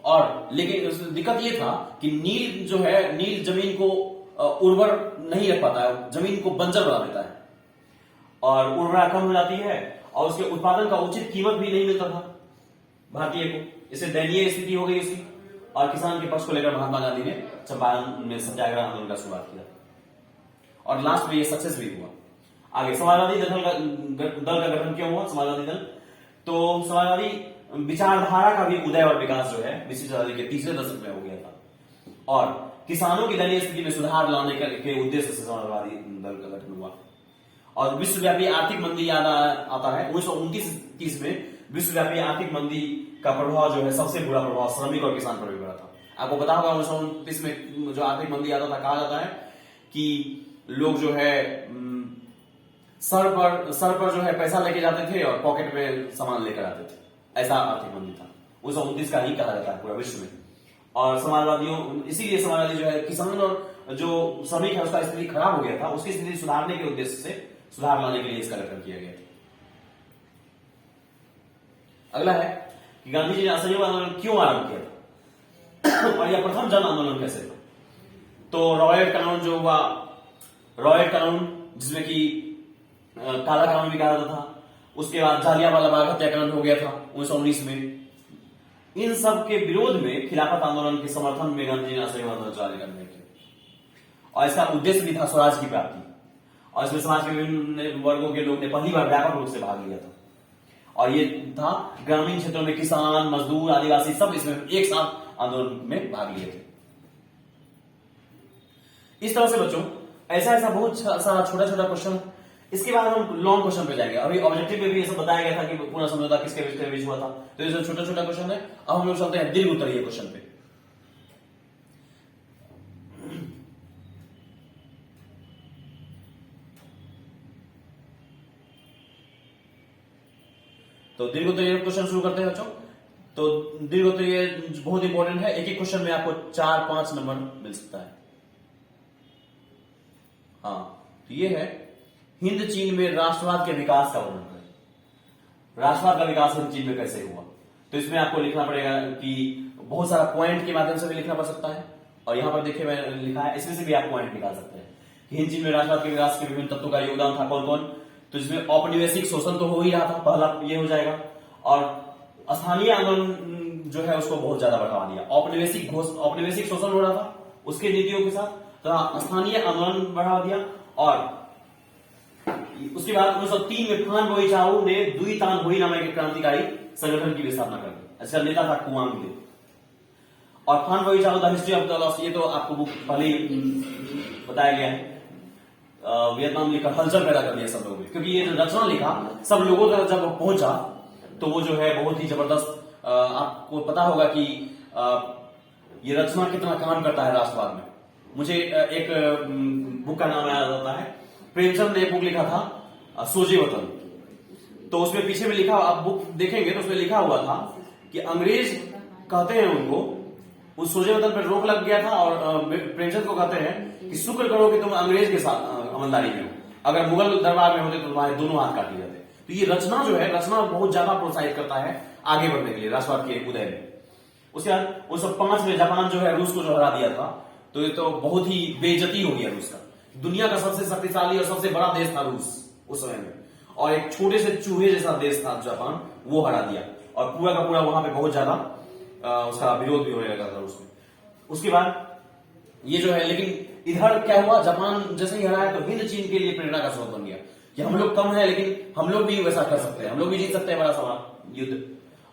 और लेकिन दिक्कत यह था कि नील जो है, नील जमीन को उर्वर नहीं रख पाता है, जमीन को बंजर बना देता है और उर्वरता कम हो जाती है और उसके उत्पादन का उचित कीमत भी नहीं मिलता था भारतीय को। इससे दयनीय स्थिति हो गई उसकी। और किसान के पक्ष को लेकर महात्मा गांधी ने चंपारण में सत्याग्रह आंदोलन का शुरुआत किया और लास्ट में ये सक्सेस भी हुआ। आगे समाजवादी दल का गठन क्यों हुआ? समाजवादी दल, तो समाजवादी विचारधारा का भी उदय और विकास जो है 20वीं शताब्दी के तीसरे दशक में हो गया था और किसानों की दयनीय स्थिति में सुधार लाने के उद्देश्य से समाजवादी दल का गठन हुआ। और विश्वव्यापी आर्थिक मंदी याद आता है 1929-30 में विश्वव्यापी आर्थिक मंदी का प्रभाव जो है, सबसे बुरा प्रभाव श्रमिक और किसान पर भी पड़ा था। आपको पता होगा 1929 में जो आर्थिक मंदी आता था, कहा जाता है कि लोग जो है सर पर जो है पैसा लेके जाते थे और पॉकेट में सामान लेकर आते थे, ऐसा आर्थिक मंदी था। 1929 का ही कहा जाता है पूरा विश्व में। और समाजवादियों, इसीलिए समाजवादी जो है किसान और जो श्रमिक है उसका स्थिति खराब हो गया था, उसकी स्थिति सुधारने के उद्देश्य से सुधार लाने के लिए इसका गठन किया गया था। अगला है कि गांधी जी ने असहयोग आंदोलन क्यों आरंभ किया था और यह प्रथम जन आंदोलन कैसे था? तो रॉयट कानून जो हुआ, रॉयट कानून जिसमें कि काला कानून भी कहा जाता था, उसके बाद जालियांवाला बाग हत्याकांड हो गया था 1919 में। इन सब के विरोध में खिलाफत आंदोलन के समर्थन में गांधी जी ने असहयोग आंदोलन जारी करने किया और इसका उद्देश्य भी था स्वराज की प्राप्ति। और इसमें समाज के विभिन्न वर्गों के लोग ने पहली बार व्यापक रूप से भाग लिया था और ये था ग्रामीण क्षेत्रों में किसान, मजदूर, आदिवासी सब इसमें एक साथ आंदोलन में भाग लिए थे। इस तरह से बच्चों ऐसा बहुत सारा छोटा छोटा क्वेश्चन। इसके बाद हम लॉन्ग क्वेश्चन पे जाएंगे। अभी ऑब्जेक्टिव में भी ये सब बताया गया था कि पूर्ण समझौता किसके बीच हुआ था, तो ये सब छोटा छोटा क्वेश्चन है। अब हम लोग चलते हैं दीर्घ उत्तरीय क्वेश्चन पे। तो दीर्घ उत्तरीय क्वेश्चन शुरू करते हैं बच्चों। तो दीर्घ उत्तरीय बहुत इंपॉर्टेंट है, एक एक क्वेश्चन में आपको 4-5 नंबर मिल सकता है। हाँ, तो ये है हिंद चीन में राष्ट्रवाद के विकास का वर्णन करें। राष्ट्रवाद का विकास हिंद चीन में कैसे हुआ। तो इसमें आपको लिखना पड़ेगा कि बहुत सारा पॉइंट के माध्यम से भी लिखना पड़ सकता है, और यहां पर देखिए मैंने लिखा है, इसमें से भी आप पॉइंट निकाल सकते हैं कि हिंद चीन में राष्ट्रवाद के विकास के विभिन्न तत्वों का योगदान था कौन कौन। तो इसमें औपनिवेशिक शोषण तो हो ही रहा था, पहला ये हो जाएगा, और स्थानीय आंदोलन जो है उसको बहुत ज्यादा बढ़ावा दिया। औपनिवेशिक शोषण हो रहा था उसके नीतियों के साथ, तो स्थानीय आंदोलन बढ़ावा दिया। और उसके बाद 1903 में फान बोईचाओ ने दुई तान होई नामक एक क्रांतिकारी संगठन की स्थापना कर दी। इसका नेता था कुआंग ले। और Phan Boi Chau the history of the loss, ये तो आपको बुक पहले ही बताया गया है। वियतनाम लिखकर हलचल पैदा कर दिया सब लोगों में, क्योंकि ये जो रचना लिखा सब लोगों तक जब पहुंचा तो वो जो है बहुत ही जबरदस्त, आपको पता होगा कि ये रचना कितना काम करता है राष्ट्रवाद में। मुझे एक बुक का नाम याद आता है, प्रेमचंद ने एक बुक लिखा था सोजे वतन, तो उसमें पीछे में लिखा, आप बुक देखेंगे तो उसमें लिखा हुआ था कि अंग्रेज कहते हैं उनको, उस सोजे वतन पर रोक लग गया था, और प्रेमचंद को कहते हैं कि शुक्र करो कि तुम अंग्रेज के साथ अमलदारी में हो, अगर मुगल दरबार में होते तो तुम्हारे दोनों हाथ काटे जाते। तो ये रचना जो है, रचना बहुत ज्यादा प्रोत्साहित करता है आगे बढ़ने के लिए राष्ट्रवाद के उदय में। उसके बाद 1905 में जापान जो है रूस को जो हरा दिया था, तो ये तो बहुत ही बेइज्जती हो गया रूस का। दुनिया का सबसे शक्तिशाली और सबसे बड़ा देश था रूस उस समय में, और एक छोटे से चूहे जैसा देश था जापान, वो हरा दिया, और पूरा का पूरा वहां पे बहुत ज्यादा उसका विरोध भी होने लगा था उसमें। उसके बाद ये जो है, लेकिन इधर क्या हुआ, जापान जैसे ही हराया तो हिंद चीन के लिए प्रेरणा का स्रोत बन गया कि हम लोग कम है लेकिन हम लोग भी वैसा कर सकते हैं, हम लोग भी जीत सकते हैं बड़ा सवाल युद्ध।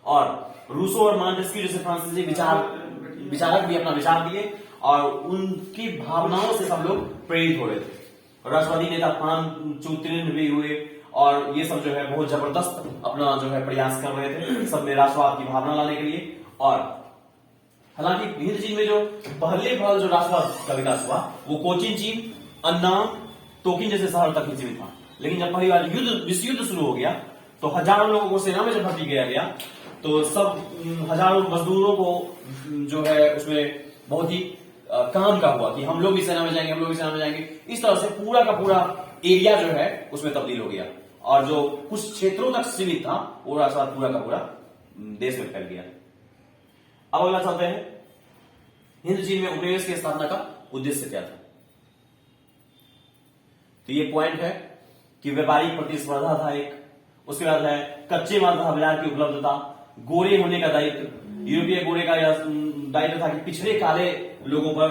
और रूसो और मॉन्टेस्क्यू जैसे फ्रांसीसी विचारक भी अपना विचार दिए, और उनकी भावनाओं से सब लोग प्रेरित हो रहे थे। राष्ट्रवादी नेता फान चुतिन भी हुए, और ये सब जो है बहुत जबरदस्त अपना जो है प्रयास कर रहे थे सब में राष्ट्रवाद की भावना लाने के लिए। और हालांकि हिंद चीन में जो पहले जो राष्ट्रवाद का विकास हुआ वो कोचिन चीन, अन्नाम, तोकिन जैसे शहर तक ही सीमित था, लेकिन जब पहली बार विश्व युद्ध शुरू हो गया तो हजारों लोगों को सेना में जब भर्ती किया गया तो सब हजारों मजदूरों को जो है उसमें बहुत ही काम का हुआ कि हम लोग भी सेना में जाएंगे, हम लोग भी सेना में जाएंगे। इस तरह से पूरा का पूरा एरिया जो है उसमें तब्दील हो गया, और जो कुछ क्षेत्रों तक सीमित था वो राष्ट्रवाद पूरा का पूरा देश में फैल गया। अब अगला चलते हैं, हिंद चीन में उपनिवेश की स्थापना का उद्देश्य क्या था। तो ये पॉइंट है कि व्यापारिक प्रतिस्पर्धा था एक, उसके बाद है कच्चे माल तथा बाजार की उपलब्धता, गोरे होने का दायित्व। यूरोपीय गोरे का यह दायित्व था कि पिछड़े काले लोगों पर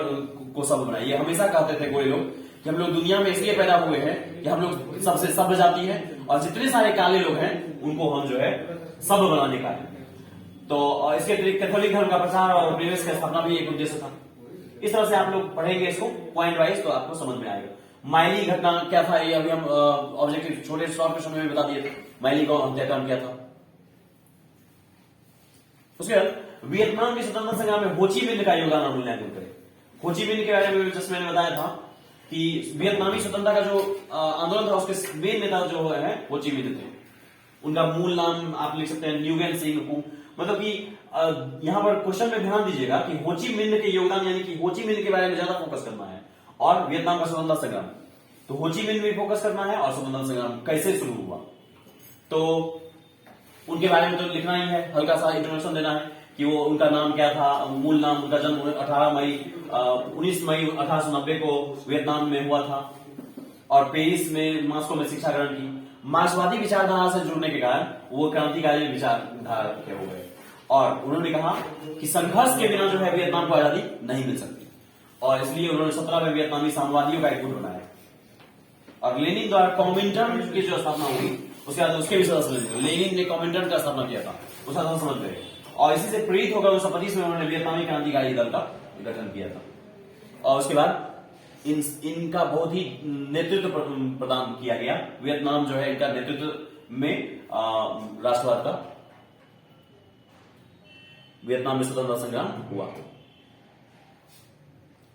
को सभ्य बनाए। ये हमेशा कहते थे गोरे लोग कि हम लोग दुनिया में इसलिए पैदा हुए हैं कि हम लोग सबसे सभ्य जाति है, और जितने सारे काले लोग हैं उनको हम जो है सभ्य बनाने का है। तो इसके अतिरिक्त कैथोलिक धर्म का प्रचार और उपनिवेश की स्थापना भी एक उद्देश्य था। इस तरह से आप लोग पढ़ेंगे इसको पॉइंट वाइज तो आपको समझ में आएगा। माइली घटना क्या था, ये अभी हम ऑब्जेक्टिव छोटे शॉर्ट क्वेश्चन में बता दिए थे। माइली का हत्याकांड क्या था। उसके बाद वियतनाम के स्वतंत्रता संग्राम में हो ची मिन्ह का योगदान हम मूल्यांकन करें। हो ची मिन्ह के बारे में जैसे मैंने बताया था कि वियतनामी स्वतंत्रता का जो आंदोलन था उसके मेन नेता जो है हो ची मिन्ह थे। उनका मूल नाम आप लिख सकते हैं न्यूगेन सिंह। मतलब कि यहां पर क्वेश्चन में ध्यान दीजिएगा कि हो ची मिन्ह के योगदान, यानी कि हो ची मिन्ह के बारे में ज्यादा फोकस करना है, और वियतनाम का स्वतंत्रता संग्राम तो हो ची मिन्ह में फोकस करना है, और स्वतंत्रता संग्राम कैसे शुरू हुआ तो उनके बारे में तो लिखना ही है, हल्का सा इंट्रोडक्शन देना है कि वो उनका नाम क्या था, मूल नाम, उनका जन्म 19 मई 1890 को वियतनाम में हुआ था, और पेरिस में मास्को में शिक्षा ग्रहण की। मार्क्सवादी विचारधारा से जुड़ने के कारण वो क्रांतिकारी विचारधारा के हो गए, और उन्होंने कहा कि संघर्ष के बिना जो है वियतनाम को आजादी नहीं मिल सकती, और इसलिए उन्होंने 17 में वियतनामी साम्यवादियों का एक गुट बनाया। और लेनिन द्वारा कॉमिंटर्न की जो स्थापना हुई उसके बाद उसके भी सदस्य लेनिन ने कॉमिंटर्न का स्थापना किया था, उसका समझ गए, और इसी से प्रेरित होकर 1925 में उन्होंने वियतनामी क्रांतिकारी दल का गठन किया था। और उसके बाद इनका बहुत ही नेतृत्व प्रदान किया गया। वियतनाम जो है इनका नेतृत्व में राष्ट्रवाद का वियतनाम में स्वतंत्रता संग्राम हुआ।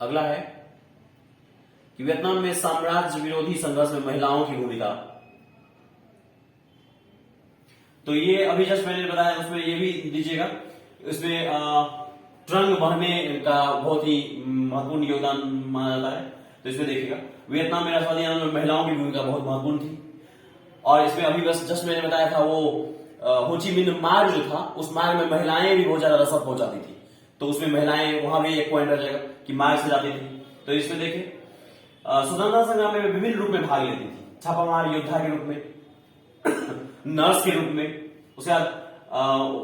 अगला है कि वियतनाम में साम्राज्य विरोधी संघर्ष में महिलाओं की भूमिका। तो ये अभी जस्ट मैंने बताया, उसमें ये भी दीजिएगा, इसमें ट्रंग बहने का बहुत ही महत्वपूर्ण योगदान माना जाता है। तो इसमें देखिएगा वियतनाम में राष्ट्रवादी आंदोलन में महिलाओं की भूमिका बहुत महत्वपूर्ण थी, और इसमें अभी बस जस्ट मैंने बताया था वो होची मिन्ह मार्ग जो था, उस मार्ग में महिलाएं भी बहुत ज्यादा रसद पहुंचाती थी, तो उसमें महिलाएं वहां भी एक पॉइंट रह जाएगा कि मार्ग से जाती थी। तो इसमें देखिए स्वतंत्रता संग्राम में विभिन्न रूप में भाग लेती थी, छापामार योद्धा के रूप में, नर्स के रूप में,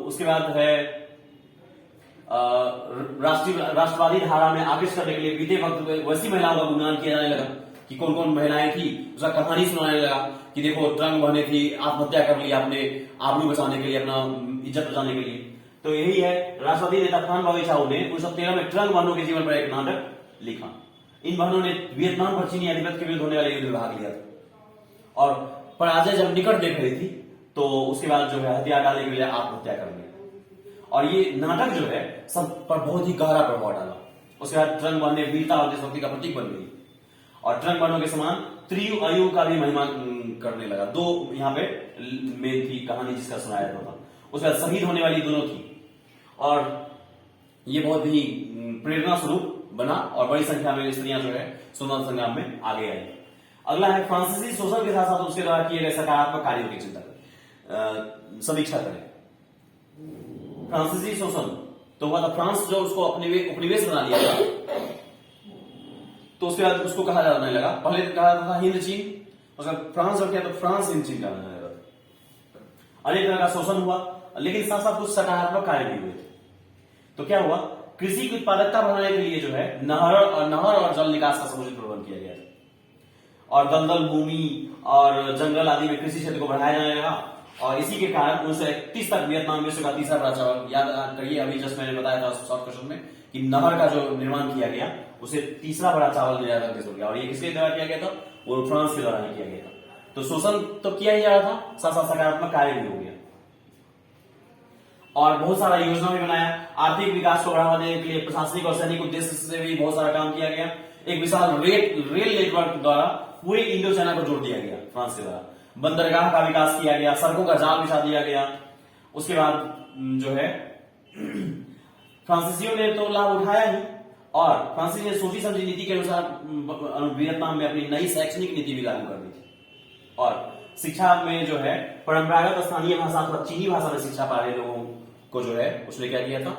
उसके बाद है राष्ट्रवादी धारा में आकृष्ट करने के लिए बीते वक्त वैसी महिलाओं का गुणगान किया जाने लगा कि कौन कौन महिलाएं थी, उसका कहानी सुनाने लगा कि देखो ट्रंक बहने थी, आत्महत्या कर ली आपने आबरू बचाने के लिए, अपना इज्जत बचाने के लिए। तो यही है, राष्ट्रवादी नेता खान बाबी साहू ने 1913 में ट्रंक बहनों के जीवन पर एक नाटक लिखा। इन बहनों ने वियतनाम पर चीनी अधिपत्य के विरुद्ध होने वाले युद्ध में भाग लिया था और पराजय जब निकट देख रही थी तो उसके बाद जो है हथियार डालने के लिए आत्महत्या कर ली। और ये नाटक जो है सब पर बहुत ही गहरा प्रभाव डाला। उसके बाद ट्रंक बहन ने वीरता और देशभक्ति का प्रतीक बन गई और ट्रंक बहनों के समान त्रिआयु का भी महिमा करने लगा। दो यहाँ पे मेन थी कहानी जिसका सुनाया जाता था, उसके बाद शहीद होने वाली दोनों थी और ये बहुत ही प्रेरणा स्वरूप बना और बड़ी संख्या में स्त्रियां जो है स्वतंत्रता संग्राम में आगे आई। अगला है फ्रांसीसी शोषण के साथ साथ उसके द्वारा किए गए सकारात्मक कार्यों की चिंता समीक्षा करें। फ्रांसीसी शोषण तो हुआ था, फ्रांस जो उसको उपनिवेश बना लिया था, तो उसके बाद उसको कहा जाने लगा, पहले कहा जाता था हिंद चीन, उसका फ्रांस हो गया तो फ्रांस हिंद चीन कहा जाने लगा। अनेक तरह का शोषण हुआ लेकिन साथ साथ कुछ सकारात्मक कार्य भी हुए थे। तो क्या हुआ, कृषि की उत्पादकता बढ़ाने के लिए जो है नहर और जल निकास का समुचित प्रबंध किया गया और दलदल भूमि और जंगल आदि में कृषि क्षेत्र को बढ़ाया जाने लगा और इसी के कारण 1931 तक वियतनाम विश्व का तीसरा बड़ा चावल, याद करिए अभी जस्ट मैंने बताया था शॉर्ट क्वेश्चन में कि नहर का जो निर्माण किया गया उसे तीसरा बड़ा चावल निर्यातक देश हो गया और ये किसके द्वारा किया गया था, वो फ्रांस के द्वारा ही किया गया था। तो शोषण तो किया ही जा रहा था, साथ साथ सकारात्मक कार्य भी हो गया और बहुत सारा योजना भी बनाया। आर्थिक विकास को बढ़ावा देने के लिए प्रशासनिक और सैनिक उद्देश्य से भी बहुत सारा काम किया गया। एक विशाल रेल नेटवर्क द्वारा पूरे इंडो चाइना को जोड़ दिया गया फ्रांस के द्वारा। बंदरगाह का विकास किया गया, सड़कों का जाल बिछा दिया गया। उसके बाद जो है फ्रांसीसियों ने तो लाभ उठाया ही और फ्रांसीसी ने सोची समझी नीति के अनुसार वियतनाम में अपनी नई शैक्षणिक नीति भी लागू कर दी थी और शिक्षा में जो है परंपरागत स्थानीय भाषा अथवा चीनी भाषा में शिक्षा पा रहे लोगों को जो है उसने क्या किया था,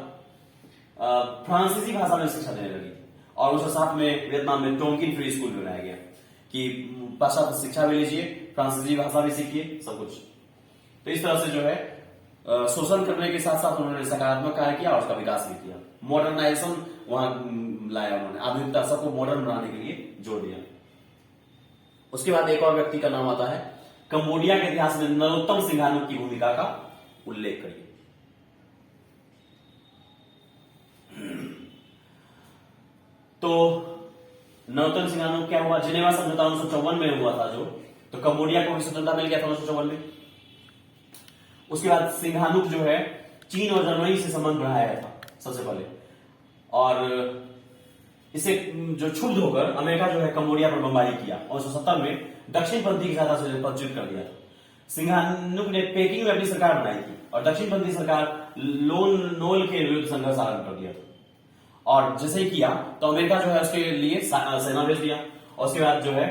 फ्रांसीसी भाषा में शिक्षा देने लगी और उसके साथ में वियतनाम में टोंकिन फ्री स्कूल भी बनाया गया कि पाश्चात्य शिक्षा भी लीजिए, फ्रांसीसी भाषा भी सीखिए, सब कुछ। तो इस तरह से जो है शोषण करने के साथ साथ उन्होंने सकारात्मक कार्य किया और उसका विकास भी किया। मॉडर्नाइजेशन वहां लाया उन्होंने, आधुनिकता सबको मॉडर्न बनाने के लिए जोड़ दिया। उसके बाद एक और व्यक्ति का नाम आता है, कंबोडिया के इतिहास में नरोत्तम सिंघानुक की भूमिका का उल्लेख करिए। तो नरोत्तम सिंघानुक क्या हुआ, जिनेवा समझौता 1954 में हुआ था जो, तो कंबोडिया को भी स्वतंत्रता मिल गया था 1954 में। उसके बाद सिंघानुक जो है चीन और जर्मनी से संबंध बढ़ाया था सबसे पहले और इसे जो क्षुब्ध होकर अमेरिका जो है कंबोडिया पर बमबारी किया और 1970 में दक्षिणपंथी की सहायता से पदच्युत कर दिया था। सिंघानुक ने पेकिंग में अपनी सरकार बनाई थी और दक्षिणपंथी सरकार लोन नोल के विरुद्ध संघर्ष आरंभ कर दिया था और जैसे ही किया तो अमेरिका जो है उसके लिए सेना भेज दिया और उसके बाद जो है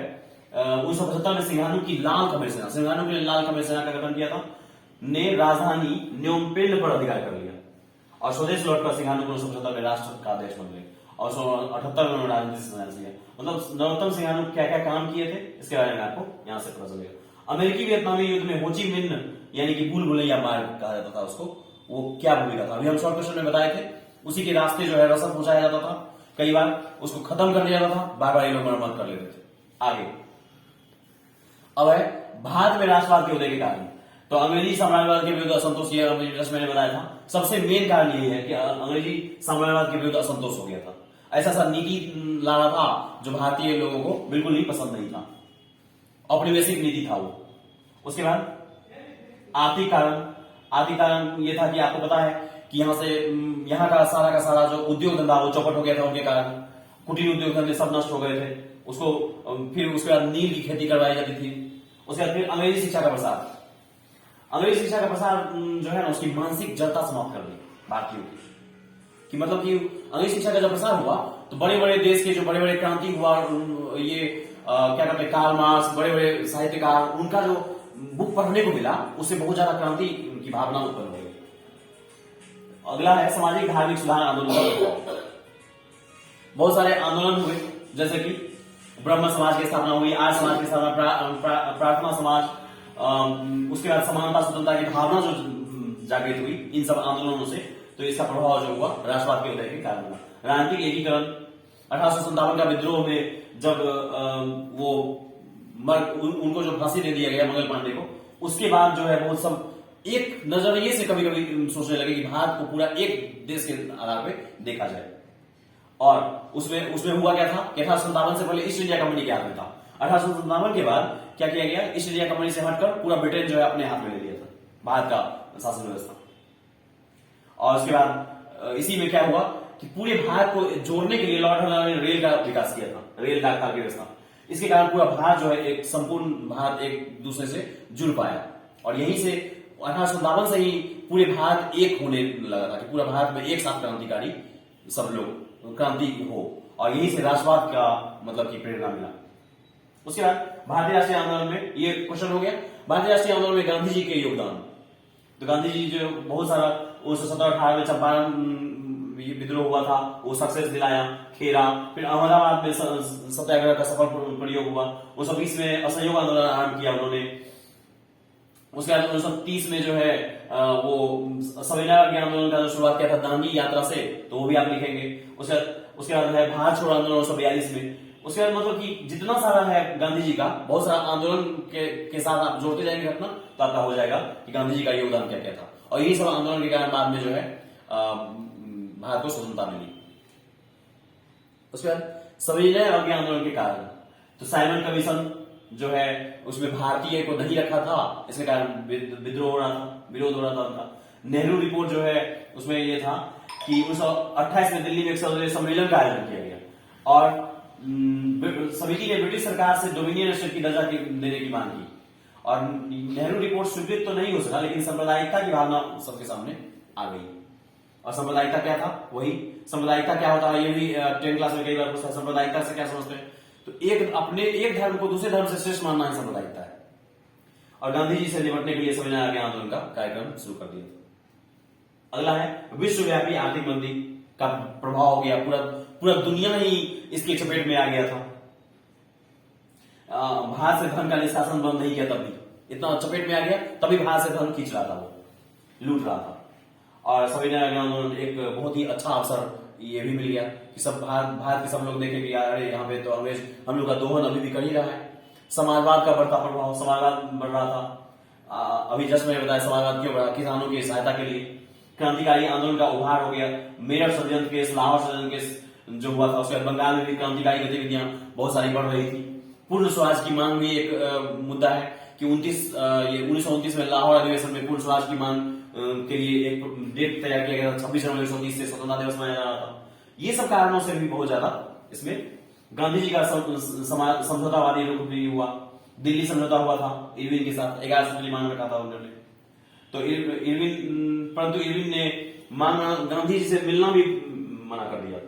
1975 में सिंघानुक की लाल खमेर सेना, सिंघानुक ने लाल खमेर सेना का गठन किया था, ने राजधानी न्योम्पेन पर अधिकार कर लिया और स्वदेश लौटकर सिंघानुक 1975 में राष्ट्र का अध्यक्ष बन गए और 1978 में उन्होंने राजनीति संन्यास लिया। मतलब नरोत्तम सिंघानुक क्या क्या काम किए थे इसके बारे में आपको यहां से पता चलेगा। अमेरिकी वियतनामी युद्ध में होची मिन्ह यानी कि भूल भुलैया मार्ग कहा जाता था उसको, वो क्या भूमिका था अभी हम शॉर्ट क्वेश्चन में बताए थे। उसी के रास्ते जो है रसद पहुंचाया जाता था, कई बार उसको खत्म कर दिया जाता था, बार बार ये लोग मरम्मत कर लेते थे। आगे अब है भारत में राष्ट्रवाद के उदय के कारण। तो अंग्रेजी साम्राज्यवाद के विरुद्ध असंतोष, ये मैंने बताया था सबसे मेन कारण यही है कि अंग्रेजी साम्राज्यवाद के विरुद्ध असंतोष हो गया था। ऐसा सा नीति ला रहा था जो भारतीय लोगों को बिल्कुल ही पसंद नहीं था, औपनिवेशिक नीति था वो। उसके बाद आर्थिक कारण ये था कि आपको पता है कि यहाँ का सारा जो उद्योग धंधा वो चौपट हो गया था उनके कारण, कुटीर उद्योग धंधे सब नष्ट हो गए थे। उसको फिर उसके बाद नील की खेती करवाई जाती थी। उसके बाद फिर अंग्रेजी शिक्षा का प्रसार, अंग्रेजी शिक्षा का प्रसार जो है ना उसकी मानसिक जड़ता समाप्त कर दी भारतीयों की मतलब कि अंग्रेजी शिक्षा का जब प्रसार हुआ तो बड़े बड़े देश के जो बड़े बड़े क्रांति हुआ, ये क्या कहते हैं कार्ल मार्क्स, बड़े बड़े साहित्यकार, उनका जो बुक पढ़ने को मिला उससे बहुत ज्यादा क्रांति की भावना उत्पन्न हो गई। अगला है सामाजिक धार्मिक सुधार आंदोलन। बहुत सारे आंदोलन हुए, जैसे कि ब्रह्म समाज की स्थापना हुई, आर्य समाज की स्थापना, प्रार्थना समाज, उसके बाद समानता स्वतंत्रता की भावना जो जागृत हुई इन सब आंदोलनों से। तो इसका प्रभाव जो हुआ राष्ट्रवाद के उदय के कारण हुआ। राजनीतिक एकीकरण, 1857 का विद्रोह में जब वो उनको जो फांसी दे दिया गया मंगल पांडे को, उसके बाद जो है बहुत सब एक नजरिए से कभी कभी सोचने लगे कि भारत को पूरा एक देश के आधार पे देखा जाए। और उसमें हुआ क्या था कि 1857 से पहले ईस्ट इंडिया कंपनी के हाथ में था। 1857 के बाद क्या किया गया, ईस्ट इंडिया कंपनी से हटकर पूरा ब्रिटेन जो है अपने हाथ में ले लिया था भारत का शासन व्यवस्था। और उसके बाद इसी में क्या हुआ कि पूरे भारत को जोड़ने के लिए लॉर्ड हर्नल ने रेल का विकास किया था, रेल डाकघर की व्यवस्था। इसके कारण पूरा भारत जो है एक संपूर्ण भारत एक दूसरे से जुड़ पाया। और यहीं से 1857 से ही पूरे भारत एक होने लगा था कि पूरा भारत में एक साथ क्रांतिकारी सब लोग क्रांति हो। और यहीं से राष्ट्रवाद का मतलब की प्रेरणा मिला। उसके बाद भारतीय राष्ट्रीय आंदोलन में ये क्वेश्चन हो गया, भारतीय राष्ट्रीय आंदोलन में गांधी जी के योगदान। तो गांधी जी जो बहुत सारा 1917-18 में चंपारण विद्रोह हुआ था, वो सक्सेस दिलाया, खेरा, फिर अहमदाबाद में सत्याग्रह का सफल प्रयोग हुआ। 1920 में असहयोग आंदोलन आरंभ किया उन्होंने। उसके बाद 1930 में जो है वो संविधान आंदोलन का शुरुआत किया था दांडी यात्रा से, तो वो भी आप लिखेंगे। उसके बाद है भारत छोड़ो आंदोलन 1942 में। उसके बाद मतलब कि जितना सारा है गांधी जी का बहुत सारा आंदोलन के साथ आप जोड़ते जाएंगे अपना, तो आपका हो जाएगा कि गांधी जी का योगदान क्या क्या था। और यही सब आंदोलन के कारण बाद में जो है भारत को स्वतंत्रता मिली। उसके बाद सविनय अवज्ञा आंदोलन के कारण, तो साइमन कमीशन जो है उसमें भारतीय को नहीं रखा था, इसके कारण विद्रोह हो रहा था, विरोध हो रहा था उनका। नेहरू रिपोर्ट जो है उसमें यह था कि 1928 में दिल्ली में एक सर्वदलीय सम्मेलन का आयोजन किया गया और समिति ने ब्रिटिश सरकार से डोमिनियन स्टेट की दर्जा देने की मांग की। और नेहरू रिपोर्ट स्वीकृत तो नहीं हो सका, लेकिन सांप्रदायिकता की भावना सबके सामने आ गई। और सांप्रदायिकता क्या था, वही सांप्रदायिकता क्या होता है ये भी 10th क्लास में कई बार पूछा है। सांप्रदायिकता से क्या समझते हैं, तो एक धर्म को दूसरे धर्म से श्रेष्ठ मानना ही सांप्रदायिकता है। और गांधी जी से निपटने के लिए सविनय अवज्ञा आंदोलन का कार्यक्रम शुरू कर दिया। अगला है विश्वव्यापी आर्थिक मंदी का प्रभाव हो गया, पूरा दुनिया ही इसकी चपेट में आ गया था। भारत से धन का निष्कासन बंद नहीं किया, तब भी इतना चपेट में आ गया, तभी भारत से धन खींच रहा था, वो लूट रहा था। और सविनय अवज्ञा आंदोलन एक बहुत ही अच्छा अवसर ये भी मिल गया कि सब भारत के सब लोग देखे कि अरे यहाँ पे तो अंग्रेज हम लोग का दोहन अभी भी कर ही रहा है। समाजवाद का बढ़ता प्रभाव, समाजवाद बढ़ रहा था। अभी जस्ट मैंने बताया समाजवाद क्यों बढ़ा, किसानों की सहायता के लिए। क्रांतिकारी आंदोलन का उभार हो गया, मेरठ षड्यंत्र केस, लाहौर षड्यंत्र केस जो हुआ था। उसके बाद बंगाल में भी क्रांतिकारी गतिविधियां बहुत सारी बढ़ रही थी। पूर्ण स्वराज की मांग भी एक मुद्दा है कि 1929 में लाहौर अधिवेशन में पूर्ण स्वराज की मांग के लिए एक डेट तैयार किया गया था। 26 जनवरी 1930 से स्वतंत्रता दिवस मनाया जा रहा था। ये सब कारणों से भी बहुत ज्यादा इसमें गांधी जी का समझौतावादी रुख भी हुआ। दिल्ली समझौता हुआ था इरविन के साथ, 11 सूत्री मांग रखा था उन्होंने। तो परंतु इरविन ने गांधी जी से मिलना भी मना कर दिया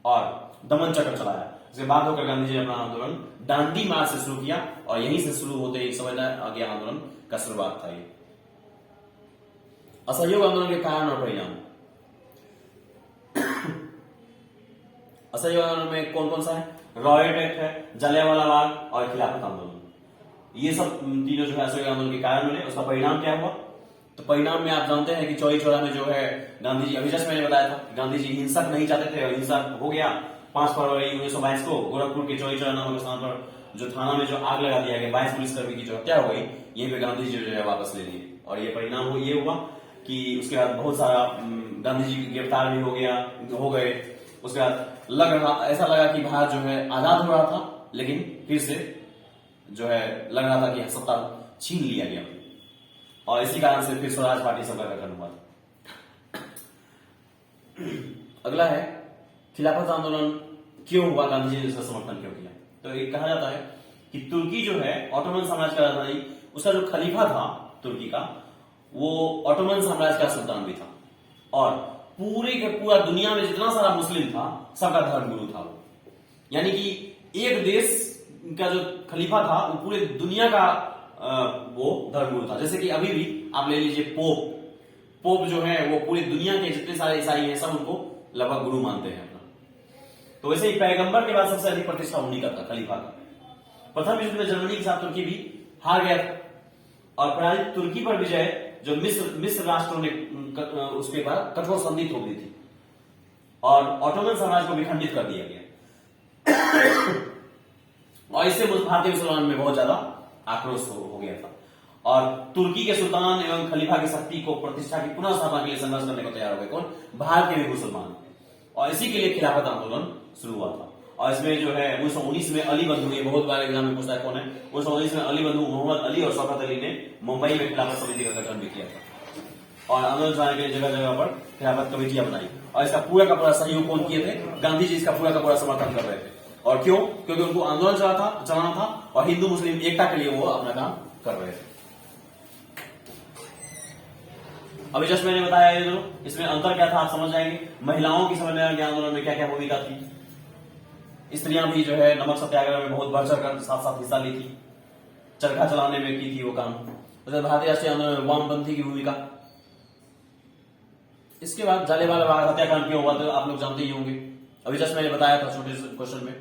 और दमन चक्र चलाया। इसके बाद होकर गांधी जी ने अपना आंदोलन दांडी मार्च से शुरू किया और यहीं से शुरू होते ही सविनय अवज्ञा आंदोलन का शुरुआत था। ये असहयोग आंदोलन के कारण और परिणाम। असहयोग आंदोलन में कौन कौन सा है, रॉयट एक्ट है, जलियांवाला बाग और खिलाफत आंदोलन। ये सब तीनों जो है असहयोग आंदोलन के कारण मिले। उसका परिणाम क्या हुआ, तो परिणाम में आप जानते हैं कि चौरी चौरा में जो है गांधी जी, अभी जस्ट मैंने बताया था, गांधी जी हिंसक नहीं चाहते थे और हिंसा हो गया। 5 फरवरी 1922 को गोरखपुर के चौरी चौरा नामक स्थान पर जो थाना में जो आग लगा दिया गया, 22 पुलिसकर्मी की जो हत्या हो गई, यहीं पे गांधी जी जो है वापस ले लिए। और ये परिणाम ये हुआ कि उसके बाद बहुत सारा गांधी जी गिरफ्तार भी हो गए। उसके बाद ऐसा लगा कि भारत जो है आजाद हो रहा था, लेकिन फिर से जो है लग रहा था कि सत्ता छीन लिया गया और इसी कारण से फिर स्वराज पार्टी सबका गठन हुआ। अगला है खिलाफत आंदोलन क्यों हुआ, गांधी जी ने इसका समर्थन क्यों किया। तो ये कहा जाता है कि तुर्की जो है ऑटोमन साम्राज्य का राजधानी, उसका जो खलीफा था तुर्की का, वो ऑटोमन साम्राज्य का सुल्तान भी था और पूरा दुनिया में जितना सारा मुस्लिम था सबका धर्म गुरु था वो। यानी कि एक देश का जो खलीफा था वो पूरे दुनिया का वो धर्मगुरु था। जैसे कि अभी भी आप ले लीजिए पोप जो है वो पूरी दुनिया के जितने सारे ईसाई हैं सब उनको लगभग गुरु मानते हैं अपना। तो वैसे ही पैगंबर के बाद सबसे अधिक प्रतिष्ठा उन्हीं का था, खलीफा का। प्रथम युद्ध में जर्मनी के साथ तुर्की भी हार गया था और पराजित तुर्की पर विजय जो मिस्र राष्ट्रों ने उसके बाद कठोर संधि थोप दी थी और ऑटोमन साम्राज्य को भी खंडित कर दिया गया और इससे भारतीय मुसलमान में बहुत ज्यादा आक्रोश हो गया था और तुर्की के सुल्तान एवं खलीफा की शक्ति को प्रतिष्ठा की पुनः स्थापना के लिए संघर्ष करने को तैयार हो गए कौन? भारत के भी मुसलमान। और इसी के लिए खिलाफत आंदोलन शुरू हुआ था। और इसमें जो है 1919 में अली बंधु, ये बहुत बार एग्जाम में पूछता है कौन है, 1919 में अली बंधु मोहम्मद अली और शौकत अली ने मुंबई में खिलाफत समिति का गठन भी किया था और आंदोलन चलाने के लिए जगह जगह पर खिलाफत कमेटियां बनाई और इसका पूरा का पूरा सहयोग कौन किए थे? गांधी जी इसका पूरा का पूरा समर्थन कर रहे थे। और क्यों? क्योंकि उनको आंदोलन चलाना था और हिंदू मुस्लिम एकता के लिए वो अपना काम कर रहे थे। अभी जस्ट मैंने बताया ये दोनों, इसमें अंतर क्या था आप समझ जाएंगे। महिलाओं की समझ के आंदोलन में क्या क्या भूमिका थी। स्त्रियां भी जो है नमक सत्याग्रह में बहुत बढ़ चढ़ कर साथ साथ हिस्सा ली थी, चरखा चलाने में की थी वो काम। भारतीय राष्ट्रीय आंदोलन में वामपंथी की भूमिका। इसके बाद जालियांवाला बाग हत्याकांड क्यों हुआ तो आप लोग जानते ही होंगे, अभी जस्ट मैंने बताया था छोटे क्वेश्चन में।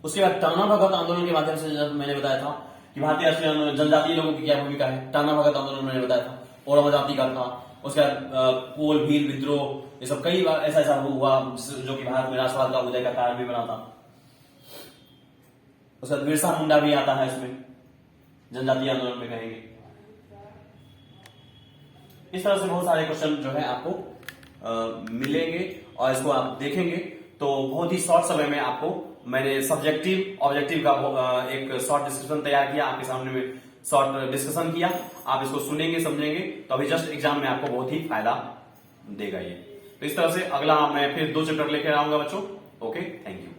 उसके बाद टाना भगत आंदोलन के माध्यम से मैंने बताया था कि भारतीय राष्ट्रीय आंदोलन जनजातीय लोगों की क्या भूमिका है। टाना भगत आंदोलन मैंने बताया था ओरम जाति का था। उसके बाद कोल भील विद्रोह, ये सब कई बार ऐसा हुआ जो कि भारत में राष्ट्रवाद का उदय का कारण भी बना था। उसके बाद बिरसा मुंडा भी आता है इसमें, जनजातीय आंदोलन में कहेंगे। इस तरह से बहुत सारे क्वेश्चन जो है आपको मिलेंगे और इसको आप देखेंगे तो बहुत ही शॉर्ट समय में आपको मैंने सब्जेक्टिव ऑब्जेक्टिव का एक शॉर्ट डिस्कशन तैयार किया, आपके सामने में शॉर्ट डिस्कशन किया। आप इसको सुनेंगे समझेंगे तो अभी जस्ट एग्जाम में आपको बहुत ही फायदा देगा ये। तो इस तरह से अगला मैं फिर 2 चैप्टर लेकर आऊंगा बच्चों। Okay, thank you.